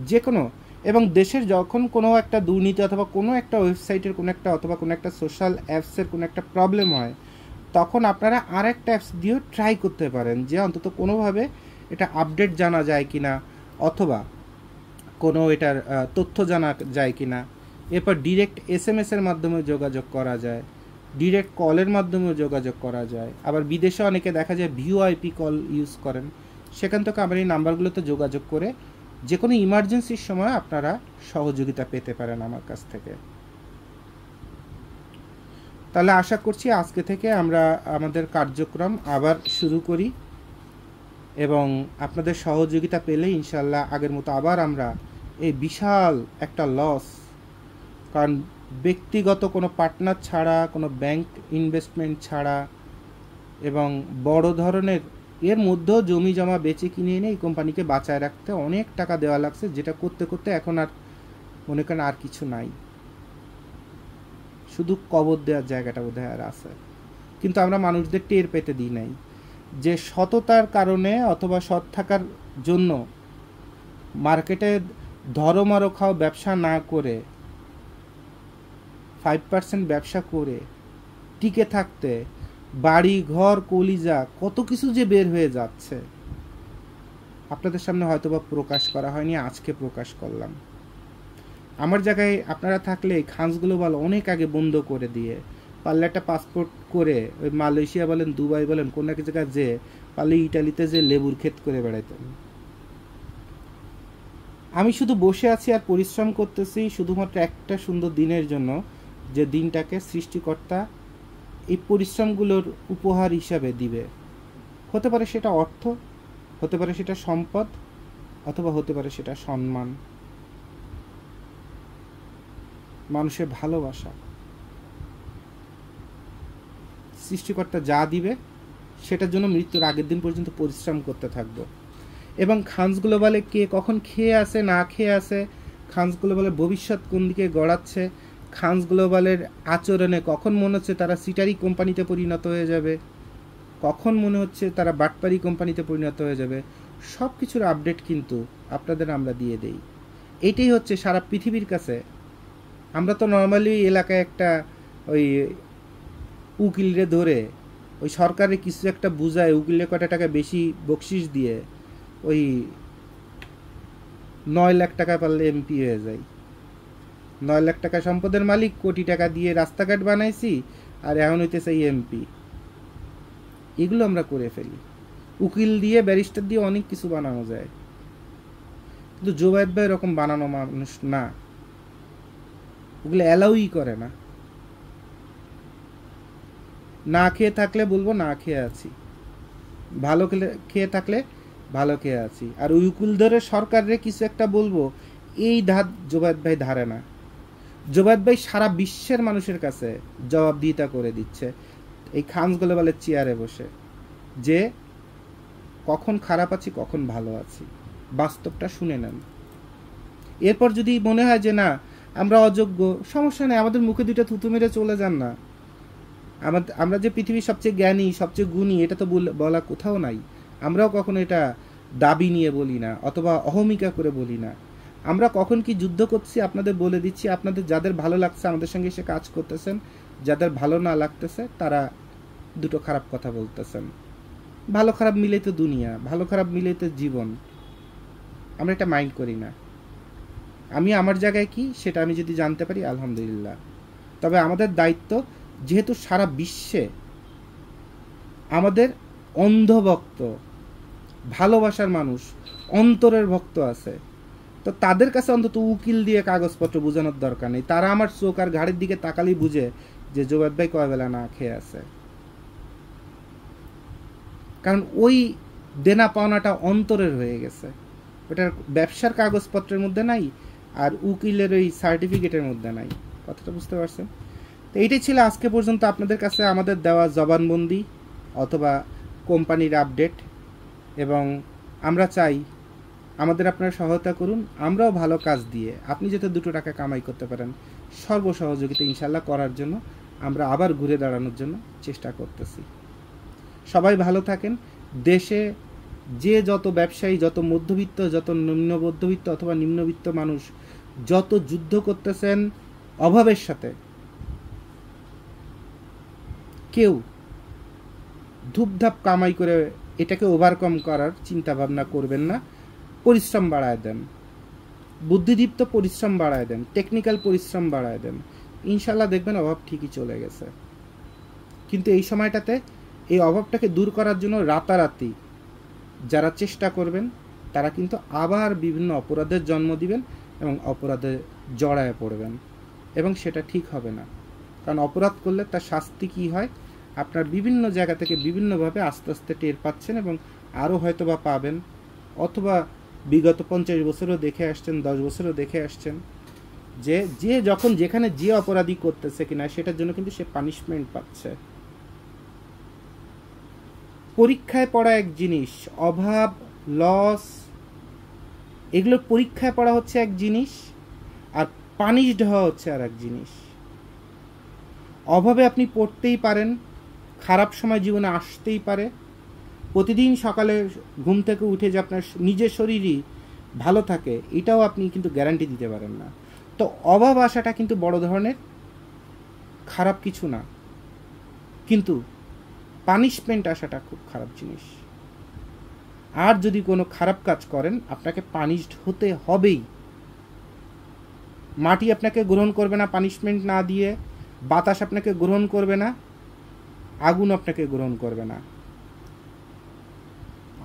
A: যে কোনো। এবং দেশের যখন কোনো একটা দুর্নীতি অথবা কোনো একটা ওয়েবসাইটের কোনো একটা অথবা কোনো একটা সোশ্যাল অ্যাপসের কোনো একটা প্রবলেম হয়, তখন আপনারা আরেকটা অ্যাপস দিয়েও ট্রাই করতে পারেন যে অন্তত কোনোভাবে এটা আপডেট জানা যায় কি না, অথবা কোনো এটার তথ্য জানা যায় কি না। এরপর ডিরেক্ট এসএমএসের মাধ্যমে যোগাযোগ করা যায়, ডিরেক্ট কলের মাধ্যমেও যোগাযোগ করা যায়। আবার বিদেশে অনেকে দেখা যায় ভিওআইপি কল ইউজ করেন, সেখান থেকে আমার এই নাম্বারগুলোতে যোগাযোগ করে যে কোনো ইমার্জেন্সির সময় আপনারা সহযোগিতা পেতে পারেন আমার কাছ থেকে। তাহলে আশা করছি আজকে থেকে আমরা আমাদের কার্যক্রম আবার শুরু করি, এবং আপনাদের সহযোগিতা পেলে ইনশাল্লাহ আগের মতো আবার আমরা এই বিশাল একটা লস, কারণ ব্যক্তিগত কোনো পার্টনার ছাড়া, কোনো ব্যাংক ইনভেস্টমেন্ট ছাড়া, এবং বড় ধরনের এর মধ্যেও জমি জমা বেচে কিনে এনে এই কোম্পানিকে বাঁচায় রাখতে অনেক টাকা দেওয়া লাগছে, যেটা করতে করতে এখন আর মনে করেন আর কিছু নাই, শুধু কবর দেওয়ার জায়গাটা বোধহয় আর আছে। কিন্তু আমরা মানুষদের টের পেতে দিই নাই যে সততার কারণে অথবা সৎ থাকার জন্য মার্কেটে ধরমারো খাও ব্যবসা না করে 5% ব্যবসা করে টিকে থাকতে বাড়ি ঘর কলিজা কত কিছু যে বের হয়ে যাচ্ছে, আপনাদের সামনে হয়তোবা প্রকাশ করা হয়নি, আজকে প্রকাশ করলাম। আমার জায়গায় আপনারা থাকলে খানস গ্লোবাল অনেক আগে বন্ধ করে দিয়ে পারলে একটা পাসপোর্ট করে ওই মালয়েশিয়া বলেন, দুবাই বলেন, কোন এক জায়গায় যে পারলে ইটালিতে যে লেবুর ক্ষেত করে বেড়াইতেন। আমি শুধু বসে আছি আর পরিশ্রম করতেছি শুধুমাত্র একটা সুন্দর দিনের জন্য, যে দিনটাকে সৃষ্টিকর্তা এই পরিশ্রমগুলোর উপহার হিসাবে দিবে। হতে পারে সেটা অর্থ, হতে পারে সেটা সম্পদ, অথবা হতে পারে সেটা সম্মান, মানুষের ভালোবাসা। সৃষ্টিকর্তা যা দিবে সেটার জন্য মৃত্যুর আগের দিন পর্যন্ত পরিশ্রম করতে থাকবো। এবং খানস গ্লোবালে কে কখন খেয়ে আসে না খেয়ে আসে, খানস গ্লোবালের ভবিষ্যৎ কোন দিকে গড়াচ্ছে, খানস গ্লোবালের আচরণে কখন মনে হচ্ছে তারা সিটারি কোম্পানিতে পরিণত হয়ে যাবে, কখন মনে হচ্ছে তারা বাটপারি কোম্পানিতে পরিণত হয়ে যাবে, সব কিছুর আপডেট কিন্তু আপনাদের আমরা দিয়ে দেই। এইটাই হচ্ছে সারা পৃথিবীর কাছে। আমরা তো নর্মালি এলাকায় একটা ওই উকিলরে ধরে ওই সরকারে কিছু একটা বুঝায়, উকিলে কটা টাকা বেশি বকশিস দিয়ে ওই 9 লাখ টাকা পারলে এমপি হয়ে যায়। 9 লাখ টাকা সম্পদের মালিক, কোটি টাকা দিয়ে রাস্তাঘাট বানাইছি, আর এখন হইতেছে এমপি। এগুলো আমরা করে ফেলি। উকিল দিয়ে, ব্যারিস্টার দিয়ে অনেক কিছু বানানো যায়, কিন্তু জোবায়েদ ভাই এরকম বানানো মানুষ না, ওগুলো অ্যালাউই করে না। না খেয়ে থাকলে বলবো না খেয়ে আছি, ভালো খেয়ে থাকলে ভালো খেয়ে আছি। আর ওই উকিল ধরে সরকারের কিছু একটা বলবো, এই ধার জোবায়েদ ভাই ধারে না। জোবায়েদ ভাই সারা বিশ্বের মানুষের কাছে জবাবদিহিতা করে দিচ্ছে এই খানস গ্লোবালের চেয়ারে বসে, যে কখন খারাপ আছি কখন ভালো আছি, বাস্তবটা শুনে নেন। এরপর যদি মনে হয় যে না আমরা অযোগ্য, সমস্যা নেই, আমাদের মুখে দুইটা থুতু মেরে চলে যান না। আমরা যে পৃথিবীর সবচেয়ে জ্ঞানী, সবচেয়ে গুণী, এটা তো বলা কোথাও নাই। আমরাও কখনো এটা দাবি নিয়ে বলি না, অথবা অহমিকা করে বলি না। আমরা কখন কি যুদ্ধ করছি আপনাদের বলে দিচ্ছি। আপনাদের যাদের ভালো লাগছে আমাদের সঙ্গে এসে কাজ করতেছেন, যাদের ভালো না লাগতেছে তারা দুটো খারাপ কথা বলতেছেন। ভালো খারাপ মিলেই তো দুনিয়া, ভালো খারাপ মিলেই তো জীবন। আমরা এটা মাইন্ড করি না। আমি আমার জায়গায় কি সেটা আমি যদি জানতে পারি আলহামদুলিল্লাহ। তবে আমাদের দায়িত্ব, যেহেতু সারা বিশ্বে আমাদের অন্ধভক্ত, ভালোবাসার মানুষ, অন্তরের ভক্ত আছে, তো তাদের কাছে অন্তত উকিল দিয়ে কাগজপত্র বোঝানোর দরকার নেই। তারা আমার চোখ আর ঘাড়ের দিকে তাকালেই বুঝে যে জোবায়েদ ভাই কয় বেলা না খেয়ে আছে। কারণ ওই দেনা পাওনাটা অন্তরের হয়ে গেছে, ওটার ব্যবসার কাগজপত্রের মধ্যে নাই, আর উকিলের ওই সার্টিফিকেটের মধ্যে নাই। কথাটা বুঝতে পারছেন? তো এইটাই ছিল আজকে পর্যন্ত আপনাদের কাছে আমাদের দেওয়া জবানবন্দি অথবা কোম্পানির আপডেট। এবং আমরা চাই আমাদের আপনারা সহায়তা করুন, আমরাও ভালো কাজ দিয়ে আপনি যাতে 2 টাকা কামাই করতে পারেন, সর্বসহযোগিতা ইনশাল্লাহ করার জন্য আমরা আবার ঘুরে দাঁড়ানোর জন্য চেষ্টা করতেছি। সবাই ভালো থাকেন। দেশে যে যত ব্যবসায়ী, যত মধ্যবিত্ত, যত নিম্ন মধ্যবিত্ত অথবা নিম্নবিত্ত মানুষ যত যুদ্ধ করতেছেন অভাবের সাথে, কেউ ধূপধাপ কামাই করে এটাকে ওভারকাম করার চিন্তা ভাবনা করবেন না। পরিশ্রম বাড়ায় দেন, বুদ্ধিদীপ্ত পরিশ্রম বাড়ায় দেন, টেকনিক্যাল পরিশ্রম বাড়ায় দেন, ইনশাল্লাহ দেখবেন অভাব ঠিকই চলে গেছে। কিন্তু এই সময়টাতে এই অভাবটাকে দূর করার জন্য রাতারাতি যারা চেষ্টা করবেন তারা কিন্তু আবার বিভিন্ন অপরাধের জন্ম দিবেন এবং অপরাধে জড়ায় পড়বেন, এবং সেটা ঠিক হবে না। কারণ অপরাধ করলে তার শাস্তি কী হয় আপনার বিভিন্ন জায়গা থেকে বিভিন্নভাবে আস্তে আস্তে টের পাচ্ছেন, এবং আরও হয়তো বা পাবেন, অথবা বিগত 50 বছরও দেখে আসছেন, 10 বছরও দেখে আসছেন যে যে যখন যেখানে যে অপরাধী করতেছে কিনা সেটার জন্য কিন্তু সে পানিশমেন্ট পাচ্ছে। পরীক্ষায় পড়া এক জিনিস, অভাব, লস, এগুলো পরীক্ষায় পড়া হচ্ছে এক জিনিস, আর পানিশড হওয়া হচ্ছে আর এক জিনিস। অভাবে আপনি পড়তেই পারেন, খারাপ সময় জীবনে আসতেই পারে, প্রতিদিন সকালে ঘুম থেকে উঠে যে আপনার নিজের শরীরই ভালো থাকে এটাও আপনি কিন্তু গ্যারান্টি দিতে পারেন না। তো অভাব আসাটা কিন্তু বড় ধরনের খারাপ কিছু না, কিন্তু পানিশমেন্ট আসাটা খুব খারাপ জিনিস। আর যদি কোনো খারাপ কাজ করেন আপনাকে পানিশড হতে হবেই। মাটি আপনাকে গ্রহণ করবে না পানিশমেন্ট না দিয়ে, বাতাস আপনাকে গ্রহণ করবে না, আগুন আপনাকে গ্রহণ করবে না।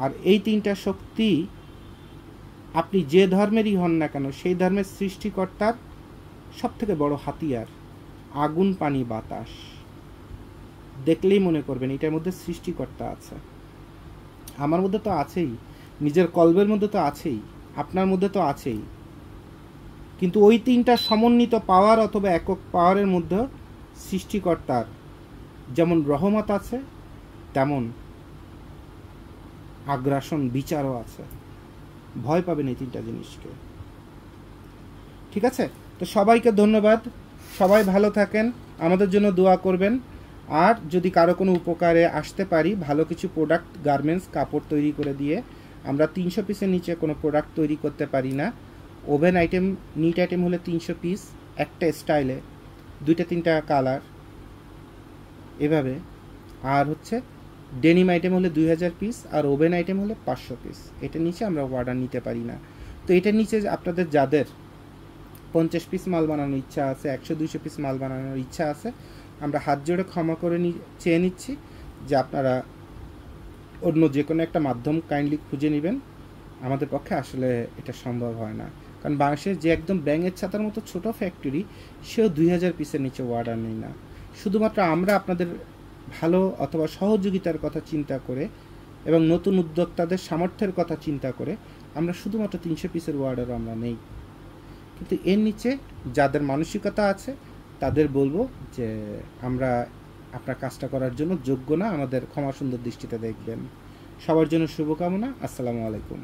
A: আর এই তিনটা শক্তি আপনি যে ধর্মেরই হন না কেন সেই ধর্মের সৃষ্টিকর্তার সবথেকে বড় হাতিয়ার। আগুন, পানি, বাতাস দেখলেই মনে করবেন এটার মধ্যে সৃষ্টিকর্তা আছে। আমার মধ্যে তো আছেই, নিজের কল্পের মধ্যে তো আছেই, আপনার মধ্যে তো আছেই, কিন্তু ওই তিনটা সমন্বিত পাওয়ার অথবা একক পাওয়ারের মধ্যে সৃষ্টিকর্তার যেমন রহমত আছে তেমন আগ্রাসন, বিচারও আছে। ভয় পাবেন এই তিনটা জিনিসকে। ঠিক আছে, তো সবাইকে ধন্যবাদ, সবাই ভালো থাকেন, আমাদের জন্য দোয়া করবেন। আর যদি কারো কোনো উপকারে আসতে পারি, ভালো কিছু প্রোডাক্ট, গার্মেন্টস, কাপড় তৈরি করে দিয়ে, আমরা 300 পিসের নিচে কোনো প্রোডাক্ট তৈরি করতে পারি না। ওভেন আইটেম, নিট আইটেম হলে 300 পিস, একটা স্টাইলে 2-3টা কালার এভাবে, আর হচ্ছে ডেনিম আইটেম হলে 2000 পিস, আর ওভেন আইটেম হলে 500 পিস। এটার নিচে আমরা অর্ডার নিতে পারি না। তো এটার নিচে আপনাদের যাদের 50 পিস মাল বানানোর ইচ্ছা আছে, 100-200 পিস মাল বানানোর ইচ্ছা আছে, আমরা হাত জোড়ে ক্ষমা করে চেয়ে নিচ্ছি যে আপনারা অন্য যে কোনো একটা মাধ্যম কাইন্ডলি খুঁজে নেবেন। আমাদের পক্ষে আসলে এটা সম্ভব হয় না, কারণ বাংলাদেশের যে একদম ব্যাঙের ছাতার মতো ছোট ফ্যাক্টরি, সেও 2000 পিসের নিচে অর্ডার নেই না। শুধুমাত্র আমরা আপনাদের ভালো অথবা সহযোগিতার কথা চিন্তা করে এবং নতুন উদ্যোক্তাদের সামর্থ্যের কথা চিন্তা করে আমরা শুধুমাত্র 300 পিসের অর্ডারও আমরা নেই। কিন্তু এর নিচে যাদের মানসিকতা আছে তাদের বলবো যে আমরা আপনার কাজটা করার জন্য যোগ্য না, আমাদের ক্ষমা সুন্দর দৃষ্টিতে দেখবেন। সবার জন্য শুভকামনা। আসসালামু আলাইকুম।